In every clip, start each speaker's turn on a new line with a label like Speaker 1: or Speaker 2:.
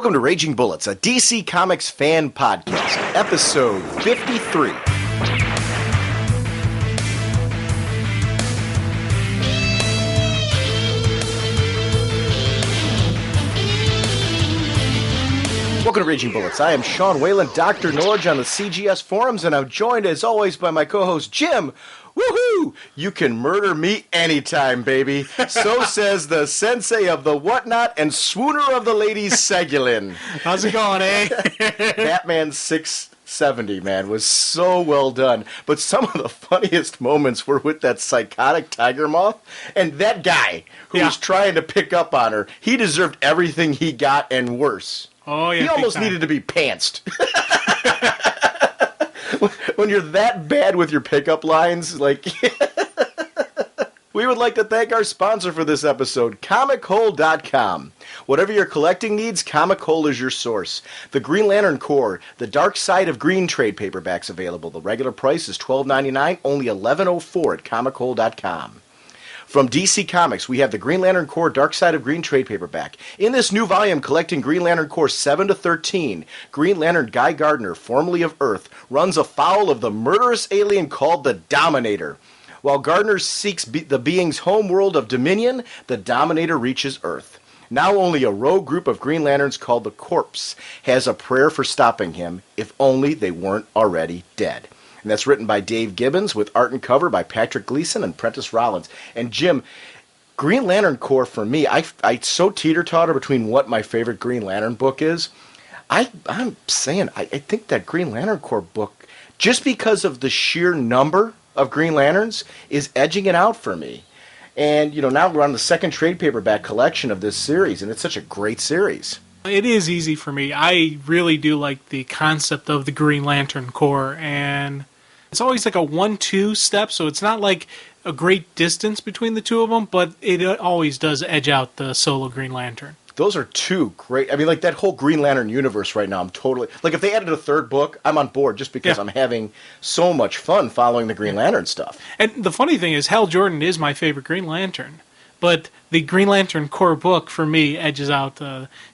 Speaker 1: Welcome to Raging Bullets, a DC Comics fan podcast, episode 53. Welcome to Raging Bullets. I am Sean Whalen, Dr. Norge on the CGS forums, and I'm joined as always by my co-host Jim. Woohoo! You can murder me anytime, baby. So says the sensei of the whatnot and swooner of the ladies, Segulin.
Speaker 2: How's it going, eh?
Speaker 1: Batman 670, man, was so well done. But some of the funniest moments were with that psychotic tiger moth. And that guy who was trying to pick up on her, he deserved everything he got and worse.
Speaker 2: Oh, yeah.
Speaker 1: He almost needed to be pantsed. When you're that bad with your pickup lines, like... We would like to thank our sponsor for this episode, comichole.com. Whatever your collecting needs, Comic Hole is your source. The Green Lantern Corps, the Dark Side of Green trade paperbacks available. The regular price is $12.99, only $11.04 at comichole.com. From DC Comics, we have the Green Lantern Corps Dark Side of Green trade paperback. In this new volume collecting Green Lantern Corps 7 to 13, Green Lantern Guy Gardner, formerly of Earth, runs afoul of the murderous alien called the Dominator. While Gardner seeks the being's home world of Dominion, the Dominator reaches Earth. Now only a rogue group of Green Lanterns called the Corps has a prayer for stopping him, if only they weren't already dead. And that's written by Dave Gibbons with art and cover by Patrick Gleason and Prentice Rollins. And Jim, Green Lantern Corps for me, I so teeter-totter between what my favorite Green Lantern book is. I'm saying I think that Green Lantern Corps book, just because of the sheer number of Green Lanterns, is edging it out for me. And, you know, now we're on the second trade paperback collection of this series, and it's such a great series.
Speaker 2: It is easy for me. I really do like the concept of the Green Lantern Corps, and it's always like a 1-2 step, so it's not like a great distance between the two of them, but it always does edge out the solo Green Lantern.
Speaker 1: Those are two great... I mean, like, that whole Green Lantern universe right now, I'm totally... Like, if they added a third book, I'm on board, just because I'm having so much fun following the Green Lantern stuff.
Speaker 2: And the funny thing is, Hal Jordan is my favorite Green Lantern, but the Green Lantern Corps book, for me, edges out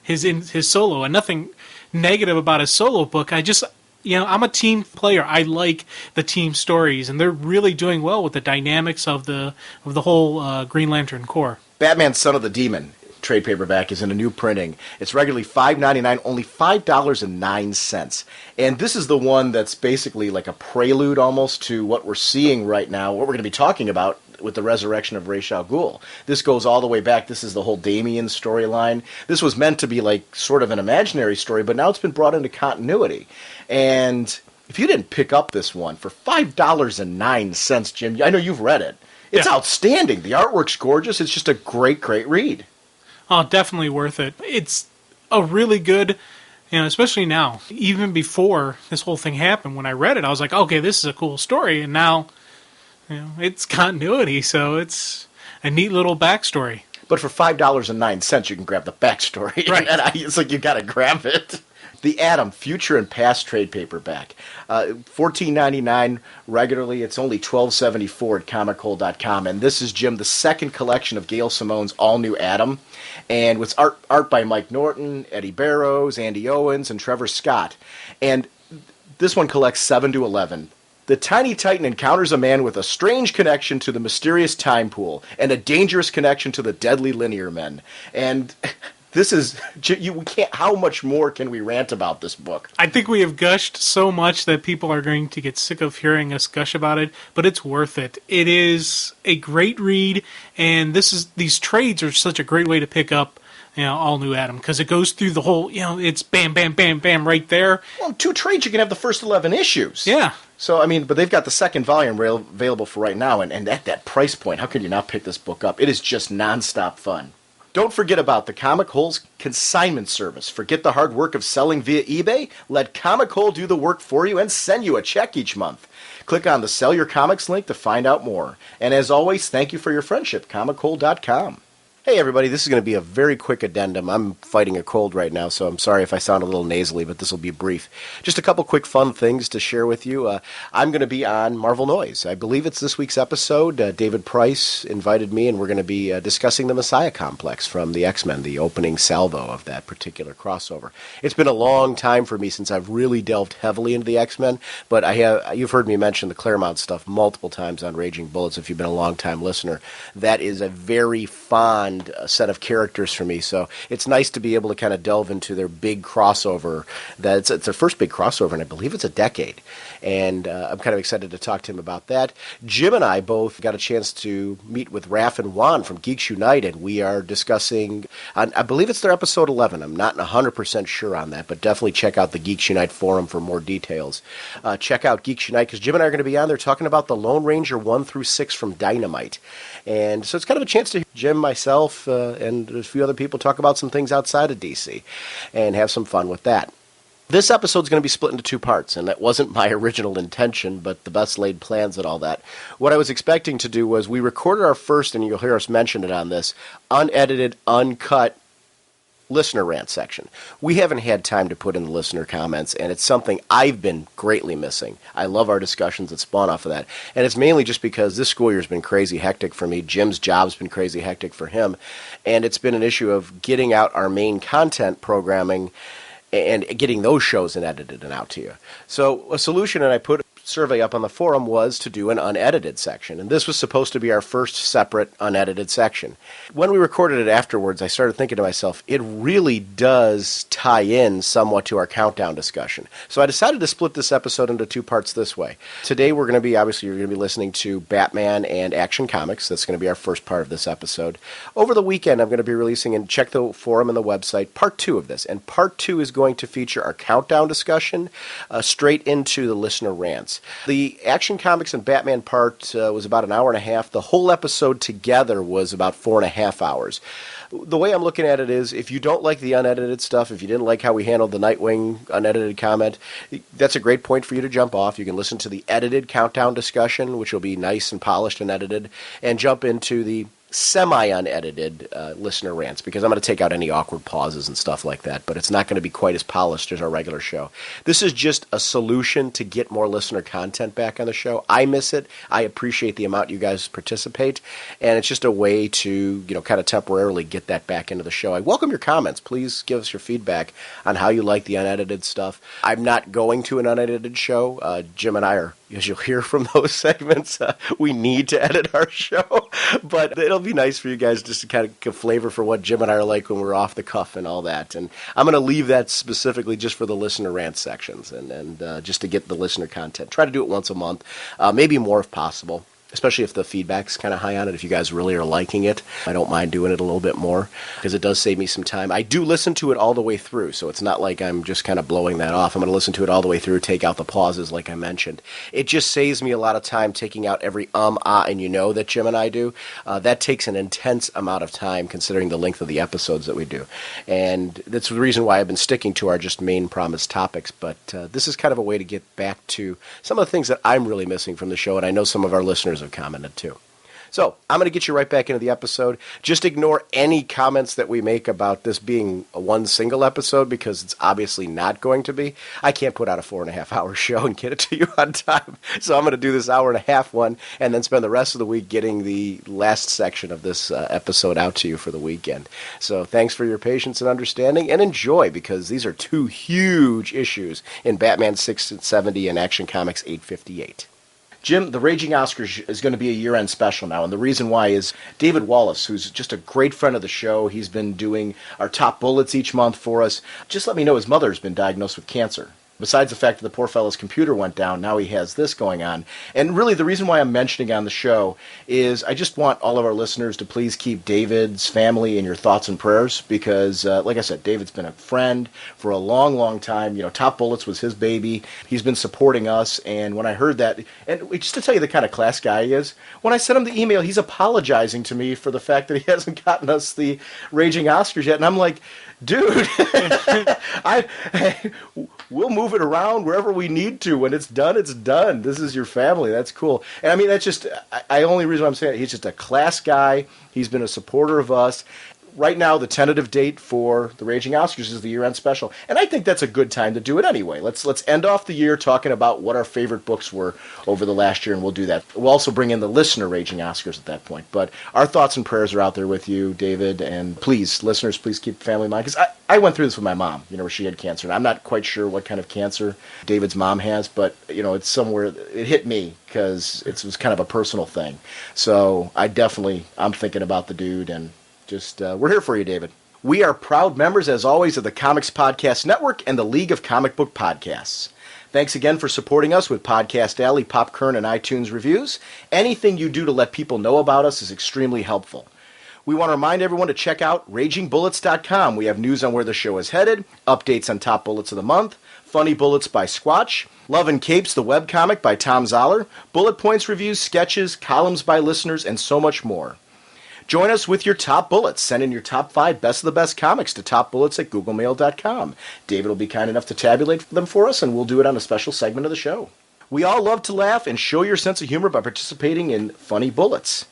Speaker 2: his solo, and nothing negative about his solo book. I just... You know, I'm a team player. I like the team stories, and they're really doing well with the dynamics of the whole Green Lantern Corps.
Speaker 1: Batman Son of the Demon trade paperback is in a new printing. It's regularly $5.99, only $5.09. And this is the one that's basically like a prelude almost to what we're seeing right now, what we're going to be talking about with the resurrection of Ra's al Ghul. This goes all the way back. This is the whole Damian storyline. This was meant to be like sort of an imaginary story, but now it's been brought into continuity. And if you didn't pick up this one for $5.09, Jim, I know you've read it. It's outstanding. The artwork's gorgeous. It's just a great, great read.
Speaker 2: Oh, definitely worth it. It's a really good, you know, especially now. Even before this whole thing happened, when I read it, I was like, okay, this is a cool story. And now, you know, it's continuity, so it's a neat little backstory.
Speaker 1: But for $5.09, you can grab the backstory.
Speaker 2: Right.
Speaker 1: And it's like you got to grab it. The Atom, Future and Past trade paperback. $14.99 regularly. It's only $12.74 at comichole.com. And this is, Jim, the second collection of Gail Simone's all-new Atom. And with art by Mike Norton, Eddie Barrows, Andy Owens, and Trevor Scott. And this one collects 7 to 11. The Tiny Titan encounters a man with a strange connection to the mysterious time pool and a dangerous connection to the deadly linear men. And... This is, we can't, how much more can we rant about this book?
Speaker 2: I think we have gushed so much that people are going to get sick of hearing us gush about it, but it's worth it. It is a great read, and these trades are such a great way to pick up, you know, all new Atom, because it goes through the whole, you know, it's bam, bam, bam, bam right there.
Speaker 1: Well, 2 trades, you can have the first 11 issues.
Speaker 2: Yeah.
Speaker 1: So, I mean, but they've got the second volume available for right now, and at that price point, how can you not pick this book up? It is just nonstop fun. Don't forget about the Comic Hole's consignment service. Forget the hard work of selling via eBay. Let Comic Hole do the work for you and send you a check each month. Click on the Sell Your Comics link to find out more. And as always, thank you for your friendship, comichole.com. Hey everybody, this is going to be a very quick addendum. I'm fighting a cold right now, so I'm sorry if I sound a little nasally, but this will be brief. Just a couple quick fun things to share with you. I'm going to be on Marvel Noise. I believe it's this week's episode. David Price invited me, and we're going to be discussing the Messiah Complex from the X-Men, the opening salvo of that particular crossover. It's been a long time for me since I've really delved heavily into the X-Men, but you've heard me mention the Claremont stuff multiple times on Raging Bullets if you've been a long-time listener. That is a very fond set of characters for me, so it's nice to be able to kind of delve into their big crossover. It's their first big crossover, and I believe it's a decade, and I'm kind of excited to talk to him about that. Jim and I both got a chance to meet with Raph and Juan from Geeks United. We are discussing, I believe it's their episode 11. I'm not 100% sure on that, but definitely check out the Geeks Unite forum for more details. Check out Geeks Unite, because Jim and I are going to be on there talking about the Lone Ranger 1 through 6 from Dynamite. And so it's kind of a chance to hear Jim, myself, and a few other people talk about some things outside of DC and have some fun with that. This episode is going to be split into two parts, and that wasn't my original intention, but the best laid plans and all that. What I was expecting to do was we recorded our first, and you'll hear us mention it on this, unedited, uncut listener rant section. We haven't had time to put in the listener comments, and it's something I've been greatly missing. I love our discussions that spawn off of that, and it's mainly just because this school year's been crazy hectic for me. Jim's job's been crazy hectic for him, and it's been an issue of getting out our main content programming and getting those shows and edited and out to you. So a solution, and I put survey up on the forum, was to do an unedited section, and this was supposed to be our first separate unedited section. When we recorded it afterwards, I started thinking to myself, it really does tie in somewhat to our countdown discussion. So I decided to split this episode into two parts this way. Today we're going to be, obviously you're going to be listening to Batman and Action Comics. That's going to be our first part of this episode. Over the weekend I'm going to be releasing, and check the forum and the website, part 2 of this, and part 2 is going to feature our countdown discussion straight into the listener rants. The Action Comics and Batman part was about an hour and a half. The whole episode together was about 4.5 hours. The way I'm looking at it is, if you don't like the unedited stuff, if you didn't like how we handled the Nightwing unedited comment, that's a great point for you to jump off. You can listen to the edited countdown discussion, which will be nice and polished and edited, and jump into the semi-unedited listener rants, because I'm going to take out any awkward pauses and stuff like that, but it's not going to be quite as polished as our regular show. This is just a solution to get more listener content back on the show. I miss it. I appreciate the amount you guys participate, and it's just a way to, kind of temporarily get that back into the show. I welcome your comments. Please give us your feedback on how you like the unedited stuff. I'm not going to an unedited show. Jim and I are, as you'll hear from those segments, we need to edit our show, but it'll be nice for you guys just to kind of get a flavor for what Jim and I are like when we're off the cuff and all that. And I'm going to leave that specifically just for the listener rant sections and just to get the listener content. Try to do it once a month, maybe more if possible. Especially if the feedback's kind of high on it. If you guys really are liking it, I don't mind doing it a little bit more, because it does save me some time. I do listen to it all the way through, so it's not like I'm just kind of blowing that off. I'm going to listen to it all the way through, take out the pauses like I mentioned. It just saves me a lot of time taking out every and that Jim and I do. That takes an intense amount of time considering the length of the episodes that we do. And that's the reason why I've been sticking to our just main promised topics. But this is kind of a way to get back to some of the things that I'm really missing from the show, and I know some of our listeners have commented too. So I'm going to get you right back into the episode. Just ignore any comments that we make about this being a one single episode, because it's obviously not going to be. I can't put out a 4.5 hour show and get it to you on time. So I'm going to do this hour and a half one and then spend the rest of the week getting the last section of this episode out to you for the weekend. So thanks for your patience and understanding, and enjoy, because these are two huge issues in Batman 670 and Action Comics 858. Jim, the Raging Oscars is going to be a year-end special now, and the reason why is David Wallace, who's just a great friend of the show. He's been doing our top bullets each month for us. Just let me know his mother's been diagnosed with cancer. Besides the fact that the poor fellow's computer went down, now he has this going on. And really the reason why I'm mentioning on the show is I just want all of our listeners to please keep David's family in your thoughts and prayers, because, like I said, David's been a friend for a long, long time. Top Bullets was his baby. He's been supporting us, and when I heard that, and just to tell you the kind of class guy he is, when I sent him the email, he's apologizing to me for the fact that he hasn't gotten us the Raging Oscars yet, and I'm like, dude, we'll move it around wherever we need to. When it's done, it's done. This is your family. That's cool. And I mean, that's just, I only reason I'm saying it, he's just a class guy. He's been a supporter of us. Right now, the tentative date for the Raging Oscars is the year-end special, and I think that's a good time to do it anyway. Let's end off the year talking about what our favorite books were over the last year, and we'll do that. We'll also bring in the listener Raging Oscars at that point. But our thoughts and prayers are out there with you, David, and please, listeners, please keep family in mind, because I went through this with my mom, where she had cancer, and I'm not quite sure what kind of cancer David's mom has, but, it's somewhere, it hit me, because it was kind of a personal thing. So I'm thinking about the dude, and just, we're here for you, David. We are proud members, as always, of the Comics Podcast Network and the League of Comic Book Podcasts. Thanks again for supporting us with Podcast Alley, Popcorn, and iTunes reviews. Anything you do to let people know about us is extremely helpful. We want to remind everyone to check out RagingBullets.com. We have news on where the show is headed, updates on top bullets of the month, Funny Bullets by Squatch, Love and Capes, the webcomic by Tom Zoller, bullet points reviews, sketches, columns by listeners, and so much more. Join us with your top bullets. Send in your top 5 best of the best comics to topbullets@googlemail.com. David will be kind enough to tabulate them for us, and we'll do it on a special segment of the show. We all love to laugh and show your sense of humor by participating in Funny Bullets.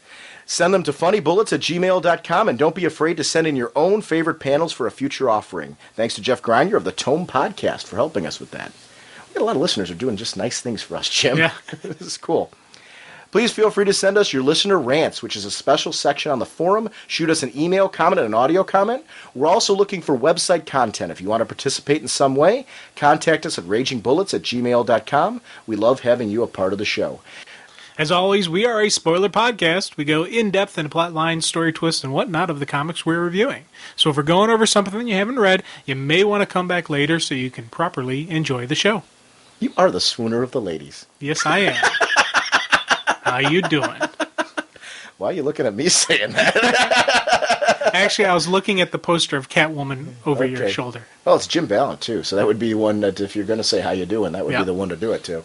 Speaker 1: Send them to funnybullets@gmail.com, and don't be afraid to send in your own favorite panels for a future offering. Thanks to Jeff Griner of the Tome Podcast for helping us with that. We got a lot of listeners who are doing just nice things for us, Jim.
Speaker 2: Yeah.
Speaker 1: This is cool. Please feel free to send us your listener rants, which is a special section on the forum. Shoot us an email comment and an audio comment. We're also looking for website content. If you want to participate in some way, contact us at ragingbullets@gmail.com. We love having you a part of the show.
Speaker 2: As always, we are a spoiler podcast. We go in depth into plot lines, story twists, and whatnot of the comics we're reviewing. So if we're going over something you haven't read, you may want to come back later so you can properly enjoy the show.
Speaker 1: You are the swooner of the ladies.
Speaker 2: Yes, I am. How you doing?
Speaker 1: Why are you looking at me saying that?
Speaker 2: Actually, I was looking at the poster of Catwoman over your shoulder.
Speaker 1: Well, it's Jim Ballant, too, so that would be one that if you're going to say how you doing, that would be the one to do it, too.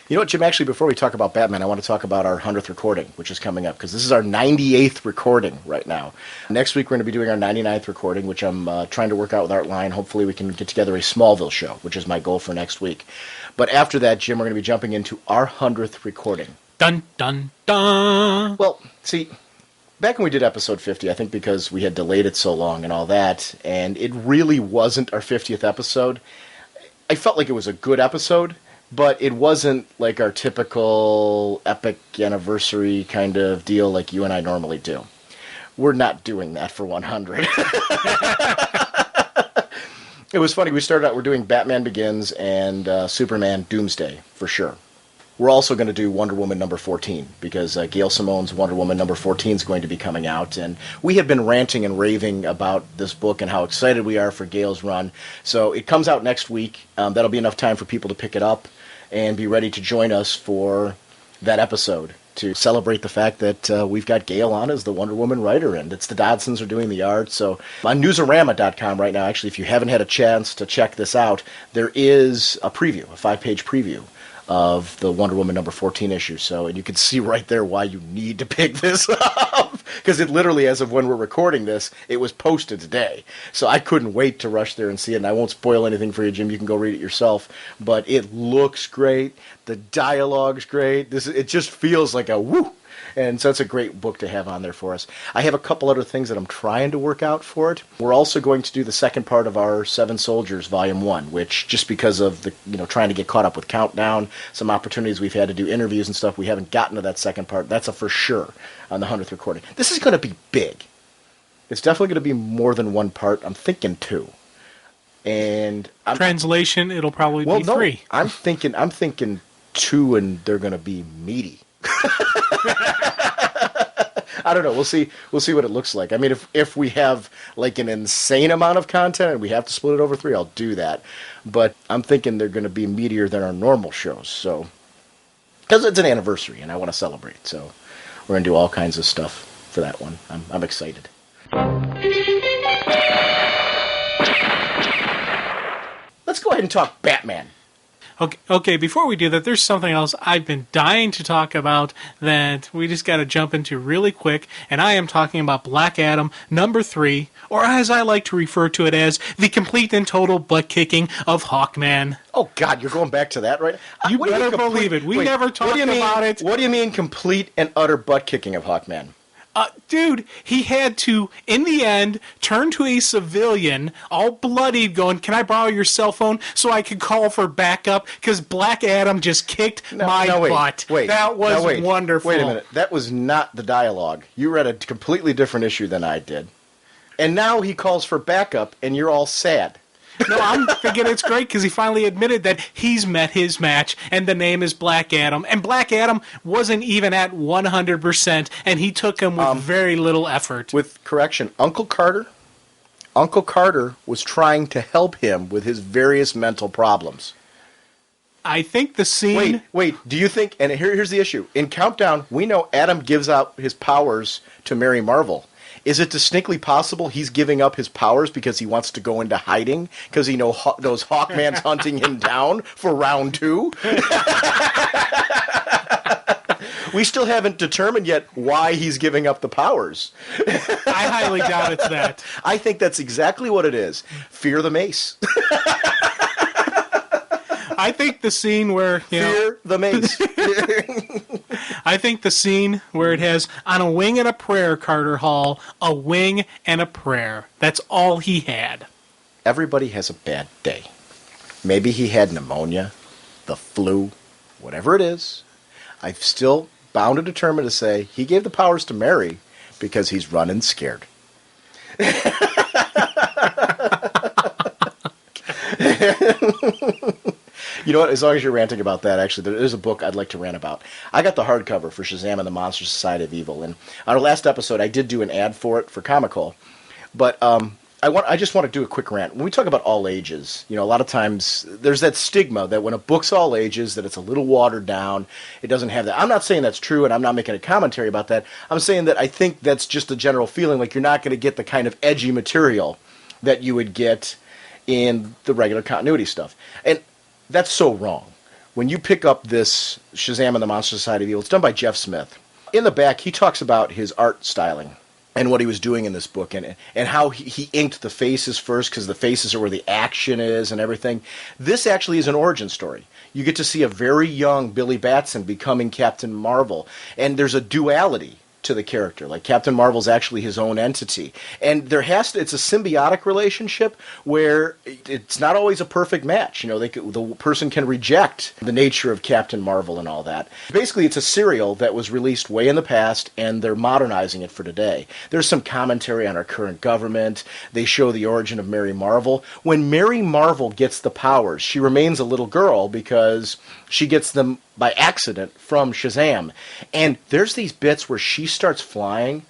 Speaker 1: You know what, Jim, actually, before we talk about Batman, I want to talk about our 100th recording, which is coming up, because this is our 98th recording right now. Next week, we're going to be doing our 99th recording, which I'm trying to work out with Artline. Hopefully, we can get together a Smallville show, which is my goal for next week. But after that, Jim, we're going to be jumping into our 100th recording.
Speaker 2: Dun, dun, dun!
Speaker 1: Well, see, back when we did episode 50, I think because we had delayed it so long and all that, and it really wasn't our 50th episode, I felt like it was a good episode, but it wasn't like our typical epic anniversary kind of deal like you and I normally do. We're not doing that for 100. It was funny. We started out, we're doing Batman Begins and Superman Doomsday, for sure. We're also going to do Wonder Woman number 14, because Gail Simone's Wonder Woman number 14 is going to be coming out. And we have been ranting and raving about this book and how excited we are for Gail's run. So it comes out next week. That'll be enough time for people to pick it up and be ready to join us for that episode, to celebrate the fact that we've got Gail on as the Wonder Woman writer, and it's the Dodsons are doing the art. So on newsarama.com right now, actually, if you haven't had a chance to check this out, there is a preview, a 5-page preview of the Wonder Woman number 14 issue. So, and you can see right there why you need to pick this up, because it literally, as of when we're recording this, it was posted today. So I couldn't wait to rush there and see it, and I won't spoil anything for you, Jim. You can go read it yourself. But it looks great. The dialogue's great. It just feels like a woo. And so it's a great book to have on there for us. I have a couple other things that I'm trying to work out for it. We're also going to do the second part of our Seven Soldiers Volume 1, which, just because of the trying to get caught up with Countdown, some opportunities we've had to do interviews and stuff, we haven't gotten to that second part. That's a for sure on the 100th recording. This is going to be big. It's definitely going to be more than one part. I'm thinking 2. And
Speaker 2: translation, it'll probably be 3.
Speaker 1: I'm thinking 2, and they're going to be meaty. I don't know. We'll see what it looks like. I mean, if we have like an insane amount of content and we have to split it over 3, I'll do that. But I'm thinking they're going to be meatier than our normal shows. So, because it's an anniversary and I want to celebrate, so we're going to do all kinds of stuff for that one. I'm excited. Let's go ahead and talk Batman.
Speaker 2: Okay, before we do that, there's something else I've been dying to talk about that we just got to jump into really quick, and I am talking about Black Adam #3, or as I like to refer to it as, the complete and total butt-kicking of Hawkman.
Speaker 1: Oh, God, you're going back to that, right?
Speaker 2: You better believe it. We never talked about it.
Speaker 1: What do you mean complete and utter butt-kicking of Hawkman?
Speaker 2: Dude, he had to, in the end, turn to a civilian, all bloodied, going, "Can I borrow your cell phone so I could call for backup?" Because Black Adam just kicked my butt. That was wonderful.
Speaker 1: Wait a minute. That was not the dialogue. You read a completely different issue than I did. And now he calls for backup, and you're all sad.
Speaker 2: No, I'm thinking it's great because he finally admitted that he's met his match, and the name is Black Adam. And Black Adam wasn't even at 100%, and he took him with very little effort.
Speaker 1: With correction, Uncle Carter was trying to help him with his various mental problems.
Speaker 2: I think the scene...
Speaker 1: Wait, do you think... And here's the issue. In Countdown, we know Adam gives out his powers to Mary Marvel. Is it distinctly possible he's giving up his powers because he wants to go into hiding? Because he knows Hawkman's hunting him down for round 2? We still haven't determined yet why he's giving up the powers.
Speaker 2: I highly doubt it's that.
Speaker 1: I think that's exactly what it is. Fear the mace.
Speaker 2: I think the scene where...
Speaker 1: Fear the mace.
Speaker 2: I think the scene where it has, "On a wing and a prayer, Carter Hall, a wing and a prayer." That's all he had.
Speaker 1: Everybody has a bad day. Maybe he had pneumonia, the flu, whatever it is. I'm still bound and determined to say he gave the powers to Mary because he's running scared. You know what? As long as you're ranting about that, actually, there's a book I'd like to rant about. I got the hardcover for Shazam and the Monster Society of Evil, and on our last episode, I did do an ad for it for Comic Hole. But I just want to do a quick rant. When we talk about all ages, a lot of times there's that stigma that when a book's all ages, that it's a little watered down. It doesn't have that. I'm not saying that's true, and I'm not making a commentary about that. I'm saying that I think that's just a general feeling, like you're not going to get the kind of edgy material that you would get in the regular continuity stuff. And that's so wrong. When you pick up this Shazam and the Monster Society of Evil, it's done by Jeff Smith. In the back, he talks about his art styling and what he was doing in this book, and how he inked the faces first, because the faces are where the action is and everything. This actually is an origin story. You get to see a very young Billy Batson becoming Captain Marvel, and there's a duality to the character. Like, Captain Marvel's actually his own entity. And it's a symbiotic relationship where it's not always a perfect match. The person can reject the nature of Captain Marvel and all that. Basically, it's a serial that was released way in the past, and they're modernizing it for today. There's some commentary on our current government. They show the origin of Mary Marvel. When Mary Marvel gets the powers, she remains a little girl because she gets them by accident from Shazam. And there's these bits where she starts flying,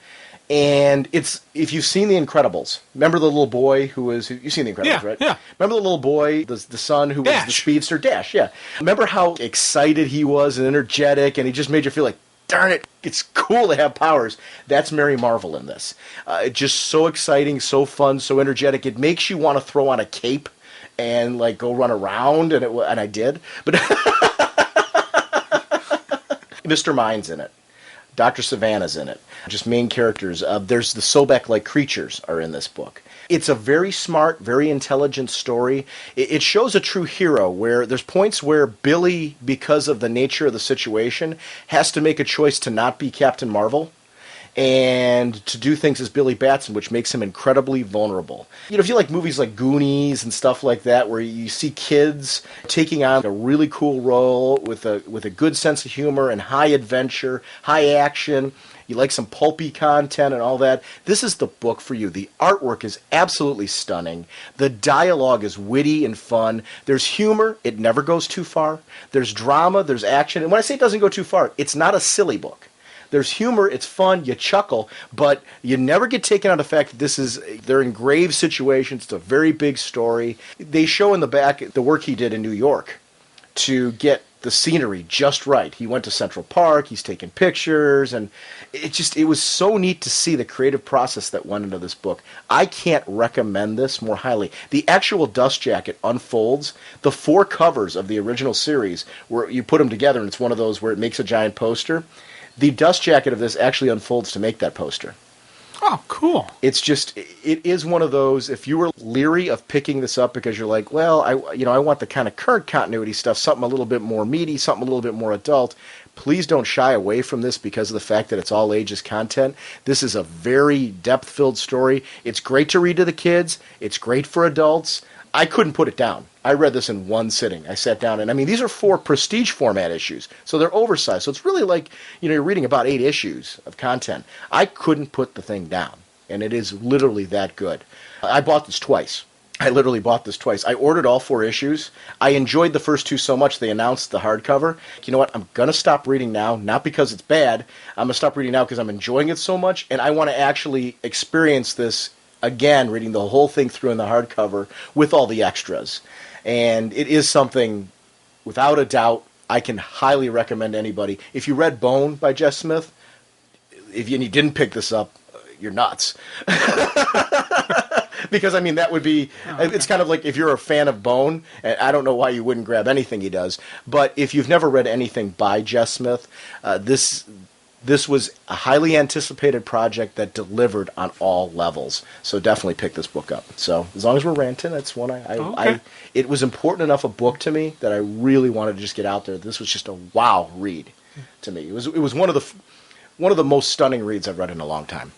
Speaker 1: and it's, if you've seen The Incredibles, remember the little boy you've seen The Incredibles, right?
Speaker 2: Yeah.
Speaker 1: Remember the little boy, the son who was the speedster? Dash, yeah. Remember how excited he was and energetic, and he just made you feel like, darn it, it's cool to have powers. That's Mary Marvel in this. Just so exciting, so fun, so energetic. It makes you want to throw on a cape and go run around, and I did. But Mr. Mind's in it. Dr. Savannah's in it. Just main characters. There's the Sobek-like creatures are in this book. It's a very smart, very intelligent story. It shows a true hero where there's points where Billy, because of the nature of the situation, has to make a choice to not be Captain Marvel and to do things as Billy Batson, which makes him incredibly vulnerable. If you like movies like Goonies and stuff like that, where you see kids taking on a really cool role with a good sense of humor and high adventure, high action, you like some pulpy content and all that, this is the book for you. The artwork is absolutely stunning. The dialogue is witty and fun. There's humor. It never goes too far. There's drama. There's action. And when I say it doesn't go too far, it's not a silly book. There's humor, it's fun, you chuckle, but you never get taken out of the fact that they're in grave situations. It's a very big story. They show in the back the work he did in New York to get the scenery just right. He went to Central Park, he's taking pictures, and it was so neat to see the creative process that went into this book. I can't recommend this more highly. The actual dust jacket unfolds. The 4 covers of the original series, where you put them together, and it's one of those where it makes a giant poster. The dust jacket of this actually unfolds to make that poster.
Speaker 2: Oh, cool.
Speaker 1: It's just, it is one of those, if you were leery of picking this up because you're like, well, I want the kind of current continuity stuff, something a little bit more meaty, something a little bit more adult, please don't shy away from this because of the fact that it's all ages content. This is a very depth-filled story. It's great to read to the kids. It's great for adults. I couldn't put it down. I read this in one sitting. I sat down, and I mean, these are 4 prestige format issues, so they're oversized. So it's really like, you're reading about 8 issues of content. I couldn't put the thing down, and it is literally that good. I bought this twice. I literally bought this twice. I ordered all 4 issues. I enjoyed the first 2 so much, they announced the hardcover. You know what? I'm going to stop reading now, not because it's bad. I'm going to stop reading now because I'm enjoying it so much, and I want to actually experience this again, reading the whole thing through in the hardcover with all the extras. And it is something, without a doubt, I can highly recommend anybody. If you read Bone by Jess Smith, and you didn't pick this up, you're nuts. Because, I mean, that would be, it's kind of like if you're a fan of Bone, and I don't know why you wouldn't grab anything he does, but if you've never read anything by Jess Smith, this was a highly anticipated project that delivered on all levels. So definitely pick this book up. So as long as we're ranting, that's one it was important enough a book to me that I really wanted to just get out there. This was just a wow read to me. It was one of the most stunning reads I've read in a long time.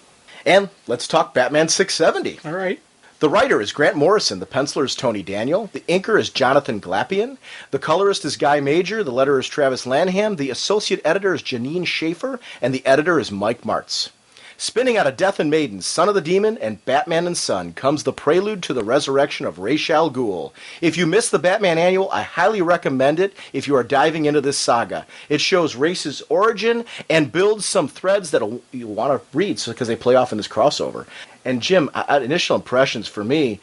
Speaker 1: And let's talk Batman 670.
Speaker 2: All right.
Speaker 1: The writer is Grant Morrison, the penciler is Tony Daniel, the inker is Jonathan Glapion, the colorist is Guy Major, the letterer is Travis Lanham, the associate editor is Janine Schaefer, and the editor is Mike Martz. Spinning out of Death and Maiden, Son of the Demon, and Batman and Son comes the prelude to the resurrection of Ra's al Ghul. If you missed the Batman Annual, I highly recommend it if you are diving into this saga. It shows Ra's origin and builds some threads that you'll want to read because they play off in this crossover. And Jim, initial impressions for me,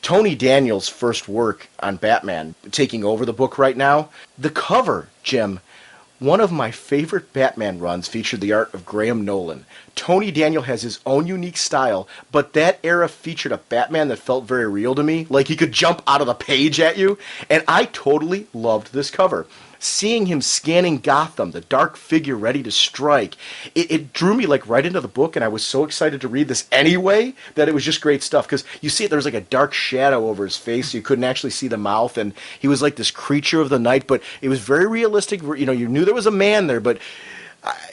Speaker 1: Tony Daniel's first work on Batman, taking over the book right now, the cover, Jim, one of my favorite Batman runs featured the art of Graham Nolan. Tony Daniel has his own unique style, but that era featured a Batman that felt very real to me, like he could jump out of the page at you, and I totally loved this cover. Seeing him scanning Gotham, the dark figure ready to strike, it drew me like right into the book, and I was so excited to read this anyway that it was just great stuff. Because you see, there was like a dark shadow over his face, so you couldn't actually see the mouth, and he was like this creature of the night. But it was very realistic. You knew there was a man there, but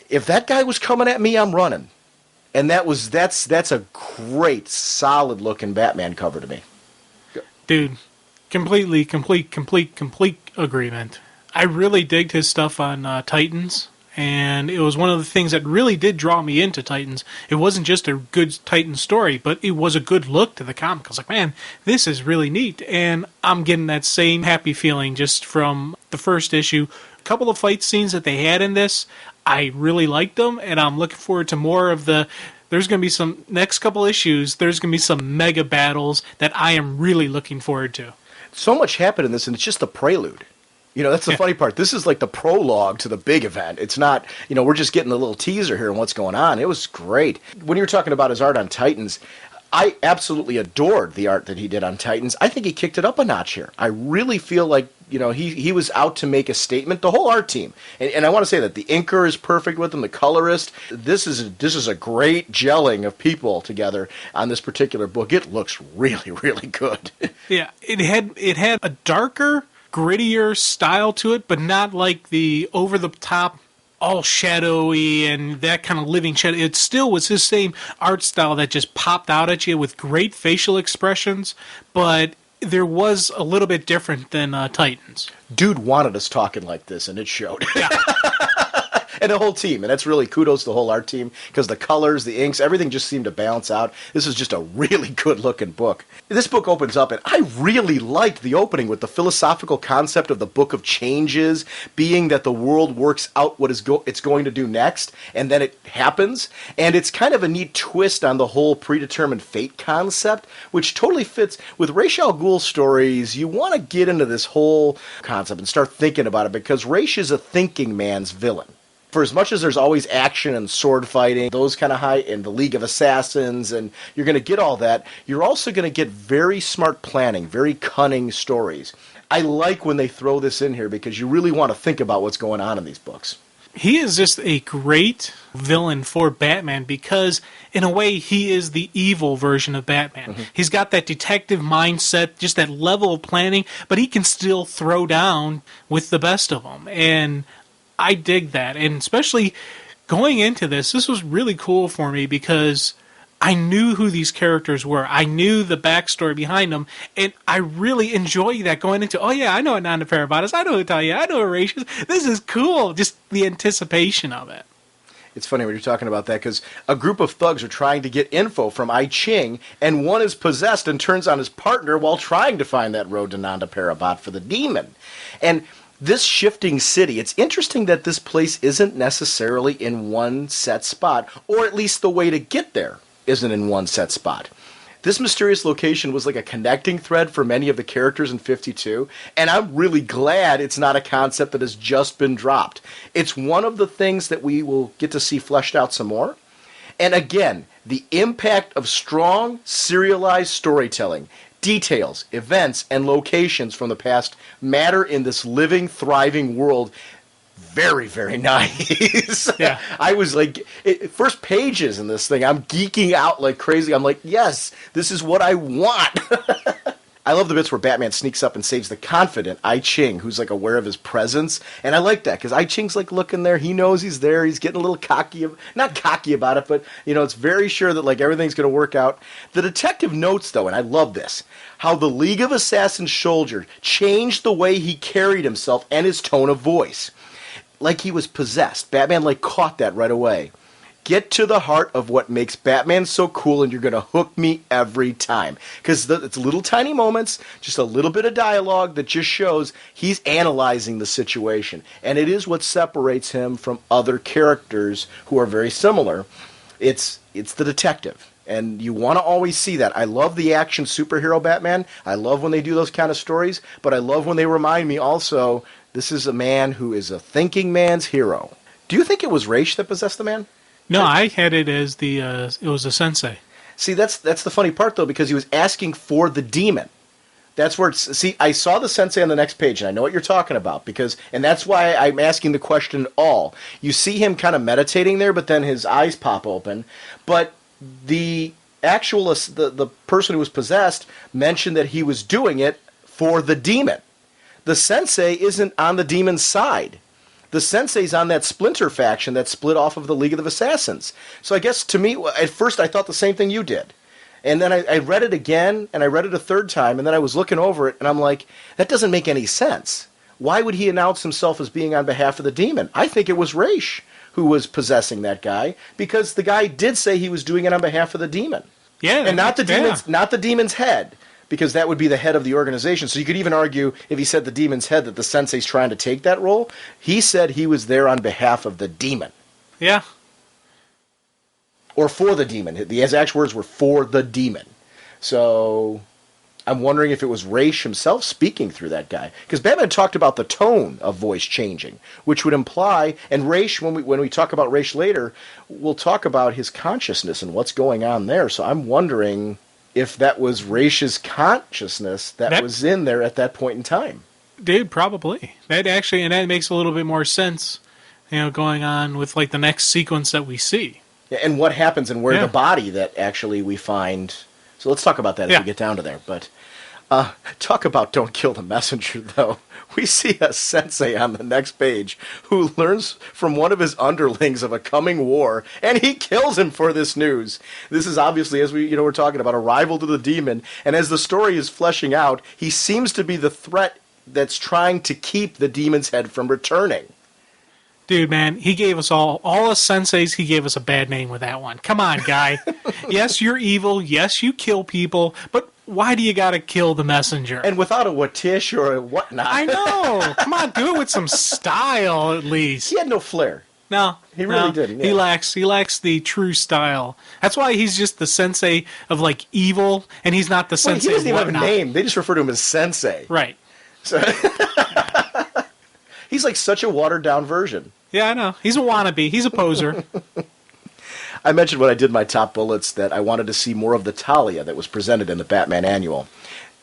Speaker 1: if that guy was coming at me, I'm running. And that's a great, solid looking Batman cover to me.
Speaker 2: Dude, complete agreement. I really digged his stuff on Titans, and it was one of the things that really did draw me into Titans. It wasn't just a good Titan story, but it was a good look to the comic. I was like, man, this is really neat, and I'm getting that same happy feeling just from the first issue. A couple of fight scenes that they had in this, I really liked them, and I'm looking forward to more of the... There's going to be some... Next couple issues, there's going to be some mega battles that I am really looking forward to.
Speaker 1: So much happened in this, and it's just the prelude. That's the funny part. This is like the prologue to the big event. It's not, we're just getting a little teaser here and what's going on. It was great. When you were talking about his art on Titans, I absolutely adored the art that he did on Titans. I think he kicked it up a notch here. I really feel like, he was out to make a statement. The whole art team. And I want to say that the inker is perfect with him, the colorist. This is a great gelling of people together on this particular book. It looks really, really good.
Speaker 2: Yeah, it had a darker, grittier style to it, but not like the over-the-top, all shadowy and that kind of living shadow. It still was his same art style that just popped out at you with great facial expressions, but there was a little bit different than Titans.
Speaker 1: Dude wanted us talking like this, and it showed.
Speaker 2: Yeah.
Speaker 1: And the whole team, and that's really kudos to the whole art team, because the colors, the inks, everything just seemed to balance out. This is just a really good-looking book. This book opens up, and I really liked the opening with the philosophical concept of the Book of Changes, being that the world works out what it's going to do next, and then it happens. And it's kind of a neat twist on the whole predetermined fate concept, which totally fits with Ra's al Ghul's stories. You want to get into this whole concept and start thinking about it, because Ra's is a thinking man's villain. For as much as there's always action and sword fighting, those kind of high, in the League of Assassins, and you're going to get all that, you're also going to get very smart planning, very cunning stories. I like when they throw this in here, because you really want to think about what's going on in these books.
Speaker 2: He is just a great villain for Batman because, in a way, he is the evil version of Batman. Mm-hmm. He's got that detective mindset, just that level of planning, but he can still throw down with the best of them. And I dig that. And especially going into this was really cool for me because I knew who these characters were. I knew the backstory behind them, and I really enjoy that going into, oh yeah, I know what Nanda Parabata is, I know who Talia, I know who Ra's is. This is cool, just the anticipation of it.
Speaker 1: It's funny when you're talking about that, because a group of thugs are trying to get info from I Ching, and one is possessed and turns on his partner while trying to find that road to Nanda Parbat for the demon. And this shifting city, it's interesting that this place isn't necessarily in one set spot, or at least the way to get there isn't in one set spot. This mysterious location was like a connecting thread for many of the characters in 52, and I'm really glad it's not a concept that has just been dropped. It's one of the things that we will get to see fleshed out some more. And again, the impact of strong, serialized storytelling, details, events, and locations from the past matter in this living, thriving world. Very, very nice.
Speaker 2: Yeah.
Speaker 1: I was like, first pages in this thing, I'm geeking out like crazy. I'm like, yes, this is what I want. I love the bits where Batman sneaks up and saves the confident I Ching, who's like aware of his presence. And I like that because I Ching's like looking there. He knows he's there. He's getting a little cocky. Not cocky about it, but, you know, it's very sure that like everything's going to work out. The detective notes, though, and I love this, how the League of Assassins soldier changed the way he carried himself and his tone of voice. Like he was possessed. Batman like caught that right away. Get to the heart of what makes Batman so cool, and you're going to hook me every time. Because it's little tiny moments, just a little bit of dialogue that just shows he's analyzing the situation. And it is what separates him from other characters who are very similar. It's the detective. And you want to always see that. I love the action superhero Batman. I love when they do those kind of stories. But I love when they remind me also, this is a man who is a thinking man's hero. Do you think it was Ra's that possessed the man?
Speaker 2: No, I had it as it was a sensei.
Speaker 1: See, that's the funny part, though, because he was asking for the demon. That's where see, I saw the sensei on the next page, and I know what you're talking about, and that's why I'm asking the question all. You see him kind of meditating there, but then his eyes pop open. But the the person who was possessed mentioned that he was doing it for the demon. The sensei isn't on the demon's side. The sensei's on that splinter faction that split off of the League of Assassins. So I guess to me, at first I thought the same thing you did. And then I read it again, and I read it a third time, and then I was looking over it, and I'm like, that doesn't make any sense. Why would he announce himself as being on behalf of the demon? I think it was Ra's who was possessing that guy, because the guy did say he was doing it on behalf of the demon.
Speaker 2: Yeah.
Speaker 1: And not the demon's head. Because that would be the head of the organization. So you could even argue, if he said the demon's head, that the sensei's trying to take that role. He said he was there on behalf of the demon.
Speaker 2: Yeah.
Speaker 1: Or for the demon. His actual words were for the demon. So I'm wondering if it was Ra's himself speaking through that guy. Because Batman talked about the tone of voice changing, which would imply, and Ra's, when we talk about Ra's later, we'll talk about his consciousness and what's going on there. So I'm wondering if that was Ra's consciousness that was in there at that point in time.
Speaker 2: Dude, probably. That makes a little bit more sense, going on with like the next sequence that we see.
Speaker 1: Yeah, and what happens and where the body that actually we find. So let's talk about that as we get down to there. But talk about don't kill the messenger, though. We see a sensei on the next page who learns from one of his underlings of a coming war, and he kills him for this news. This is obviously, as we're talking about, a rival to the demon, and as the story is fleshing out, he seems to be the threat that's trying to keep the demon's head from returning.
Speaker 2: Dude, man, he gave us all us senseis, he gave us a bad name with that one. Come on, guy. Yes, you're evil. Yes, you kill people. But why do you got to kill the messenger?
Speaker 1: And without a watish or a whatnot.
Speaker 2: I know. Come on, do it with some style at least.
Speaker 1: He had no flair.
Speaker 2: No,
Speaker 1: he really didn't.
Speaker 2: Yeah. He lacks the true style. That's why he's just the sensei of like evil, and he's not the sensei.
Speaker 1: He doesn't
Speaker 2: of
Speaker 1: even have a name. They just refer to him as Sensei.
Speaker 2: Right.
Speaker 1: So he's like such a watered down version.
Speaker 2: Yeah, I know. He's a wannabe. He's a poser.
Speaker 1: I mentioned when I did my top bullets that I wanted to see more of the Talia that was presented in the Batman Annual.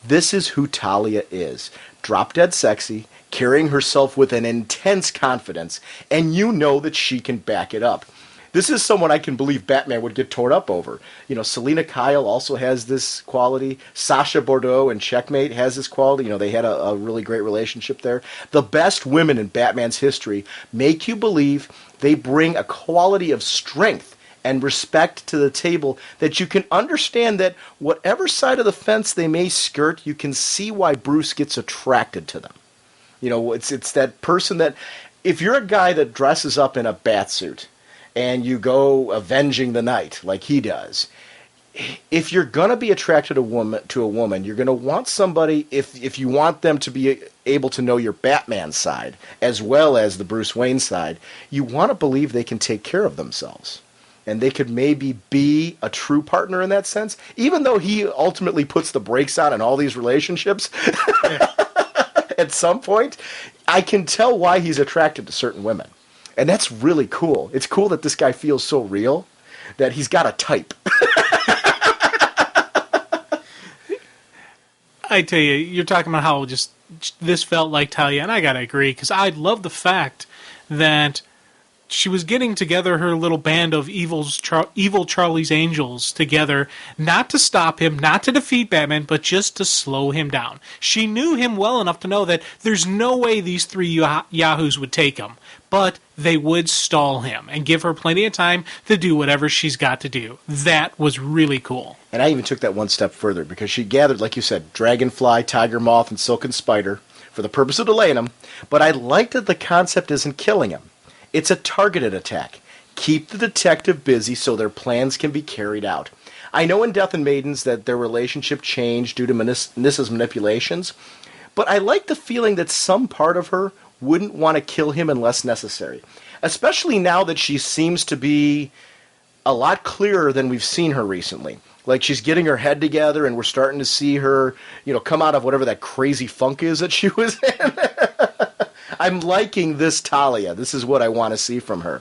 Speaker 1: This is who Talia is. Drop dead sexy, carrying herself with an intense confidence, and you know that she can back it up. This is someone I can believe Batman would get torn up over. You know, Selina Kyle also has this quality. Sasha Bordeaux in Checkmate has this quality. You know, they had a really great relationship there. The best women in Batman's history make you believe they bring a quality of strength and respect to the table that you can understand that whatever side of the fence they may skirt, you can see why Bruce gets attracted to them. You know, it's that person that, if you're a guy that dresses up in a batsuit and you go avenging the night like he does, if you're going to be attracted to a woman, you're going to want somebody, if you want them to be able to know your Batman side as well as the Bruce Wayne side, you want to believe they can take care of themselves. And they could maybe be a true partner in that sense, even though he ultimately puts the brakes on in all these relationships. At some point, I can tell why he's attracted to certain women. And that's really cool. It's cool that this guy feels so real that he's got a type.
Speaker 2: I tell you, you're talking about how just this felt like Talia, and I gotta agree, because I love the fact that she was getting together her little band of evil Charlie's Angels together, not to stop him, not to defeat Batman, but just to slow him down. She knew him well enough to know that there's no way these three yahoos would take him, but they would stall him and give her plenty of time to do whatever she's got to do. That was really cool.
Speaker 1: And I even took that one step further, because she gathered, like you said, Dragonfly, Tiger Moth, and Silken Spider for the purpose of delaying him, but I liked that the concept isn't killing him. It's a targeted attack. Keep the detective busy so their plans can be carried out. I know in Death and Maidens that their relationship changed due to Nissa's manipulations, but I like the feeling that some part of her wouldn't want to kill him unless necessary, especially now that she seems to be a lot clearer than we've seen her recently. Like, she's getting her head together, and we're starting to see her, you know, come out of whatever that crazy funk is that she was in. I'm liking this Talia. This is what I want to see from her.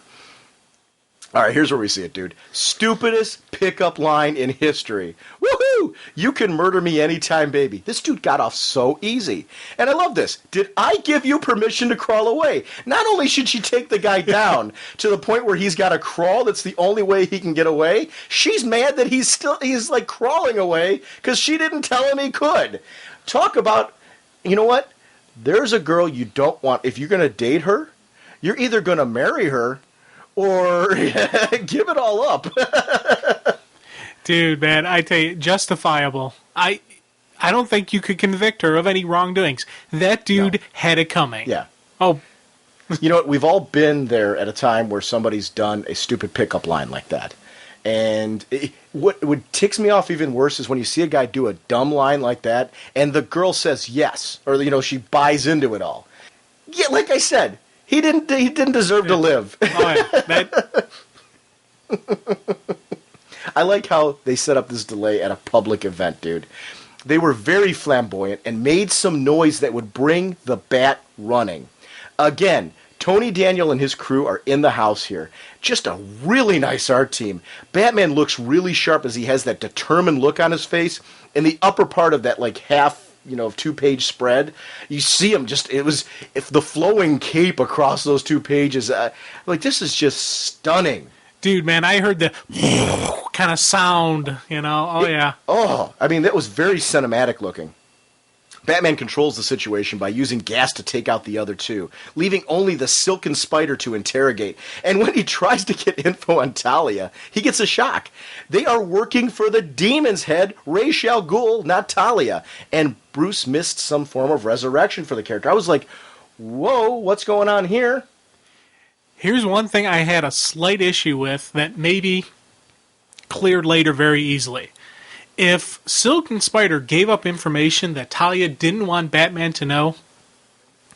Speaker 1: All right, here's where we see it, dude. Stupidest pickup line in history. Woohoo! You can murder me anytime, baby. This dude got off so easy. And I love this. Did I give you permission to crawl away? Not only should she take the guy down to the point where he's got to crawl, that's the only way he can get away, she's mad that he's like crawling away because she didn't tell him he could. Talk about, you know what? There's a girl you don't want. If you're going to date her, you're either going to marry her or give it all up.
Speaker 2: Dude, man, I tell you, justifiable. I don't think you could convict her of any wrongdoings. That dude had it coming.
Speaker 1: Yeah.
Speaker 2: Oh.
Speaker 1: You know what? We've all been there at a time where somebody's done a stupid pickup line like that. And what ticks me off even worse is when you see a guy do a dumb line like that, and the girl says yes, or, you know, she buys into it all. Yeah, like I said, he didn't deserve to live.
Speaker 2: Oh, yeah.
Speaker 1: I like how they set up this delay at a public event, dude. They were very flamboyant and made some noise that would bring the bat running. Again, Tony Daniel and his crew are in the house here. Just a really nice art team. Batman looks really sharp as he has that determined look on his face. In the upper part of that, like, half, you know, 2-page spread, you see him just, if the flowing cape across those 2 pages, like, this is just stunning.
Speaker 2: Dude, man, I heard the kind of sound, you know.
Speaker 1: I mean, that was very cinematic looking. Batman controls the situation by using gas to take out the other two, leaving only the Silken Spider to interrogate. And when he tries to get info on Talia, he gets a shock. They are working for the Demon's Head, Ra's al Ghul, not Talia. And Bruce missed some form of resurrection for the character. I was like, whoa, what's going on here?
Speaker 2: Here's one thing I had a slight issue with that maybe cleared later very easily. If Silk and Spider gave up information that Talia didn't want Batman to know,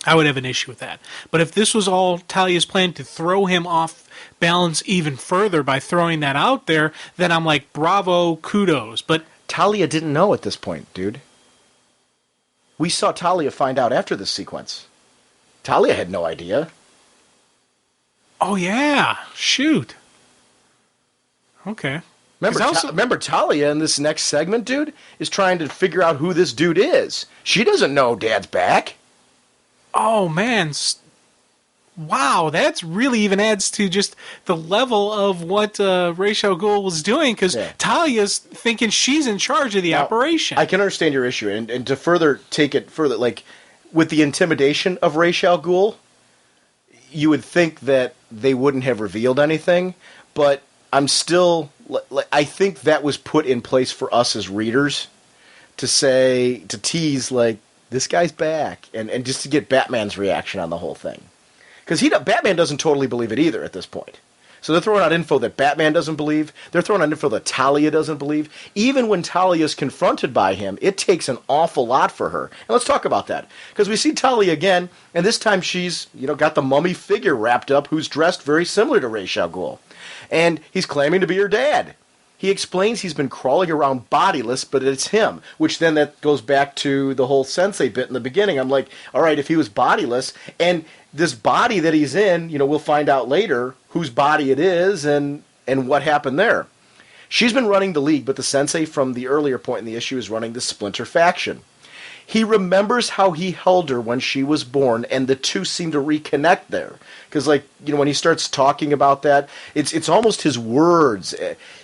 Speaker 2: I would have an issue with that. But if this was all Talia's plan to throw him off balance even further by throwing that out there, then I'm like, bravo, kudos. But
Speaker 1: Talia didn't know at this point, dude. We saw Talia find out after this sequence. Talia had no idea.
Speaker 2: oh yeah, shoot. Okay.
Speaker 1: Remember, Talia in this next segment, dude, is trying to figure out who this dude is. She doesn't know Dad's back.
Speaker 2: Oh man, wow, that's really even adds to just the level of what Ra's al Ghul was doing, because Talia's thinking she's in charge of the operation.
Speaker 1: I can understand your issue, and to further take it further, like, with the intimidation of Ra's al Ghul, you would think that they wouldn't have revealed anything, but I'm still, I think that was put in place for us as readers to tease, like, this guy's back, and just to get Batman's reaction on the whole thing. Because Batman doesn't totally believe it either at this point. So they're throwing out info that Batman doesn't believe. They're throwing out info that Talia doesn't believe. Even when Talia is confronted by him, it takes an awful lot for her. And let's talk about that. Because we see Talia again, and this time she's got the mummy figure wrapped up who's dressed very similar to Ra's al Ghul. And he's claiming to be her dad. He explains he's been crawling around bodiless, but it's him, which then that goes back to the whole Sensei bit in the beginning. I'm like, all right, if he was bodiless, and this body that he's in, we'll find out later whose body it is and what happened there. She's been running the League, but the Sensei from the earlier point in the issue is running the Splinter faction. He remembers how he held her when she was born, and the two seem to reconnect there. Because, when he starts talking about that, it's almost his words.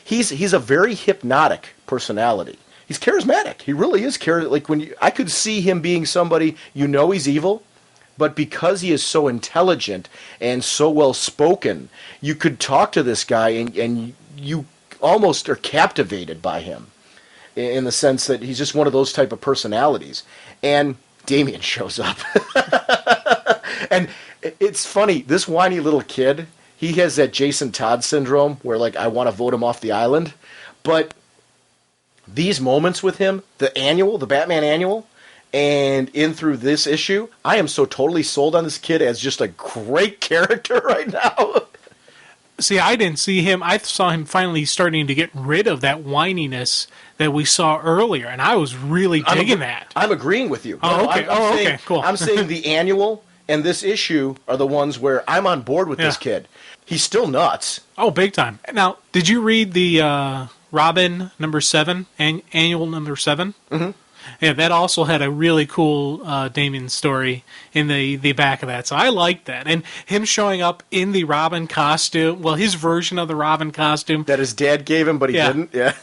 Speaker 1: He's a very hypnotic personality. He's charismatic. He really is charismatic. I could see him being somebody, he's evil, but because he is so intelligent and so well-spoken, you could talk to this guy and you almost are captivated by him, in the sense that he's just one of those type of personalities. And Damian shows up. And it's funny, this whiny little kid, he has that Jason Todd syndrome where, I want to vote him off the island. But these moments with him, the Batman annual, and in through this issue, I am so totally sold on this kid as just a great character right now.
Speaker 2: See, I didn't see him. I saw him finally starting to get rid of that whininess that we saw earlier, and I was really digging that.
Speaker 1: I'm agreeing with you.
Speaker 2: Oh, okay. Okay, cool.
Speaker 1: I'm saying the annual and this issue are the ones where I'm on board with this kid. He's still nuts.
Speaker 2: Oh, big time. Now, did you read the Robin number 7, annual number 7?
Speaker 1: Mm-hmm.
Speaker 2: Yeah, that also had a really cool Damian story in the back of that. So I liked that. And him showing up in the Robin costume, well, his version of the Robin costume.
Speaker 1: That his dad gave him, but he didn't? Yeah.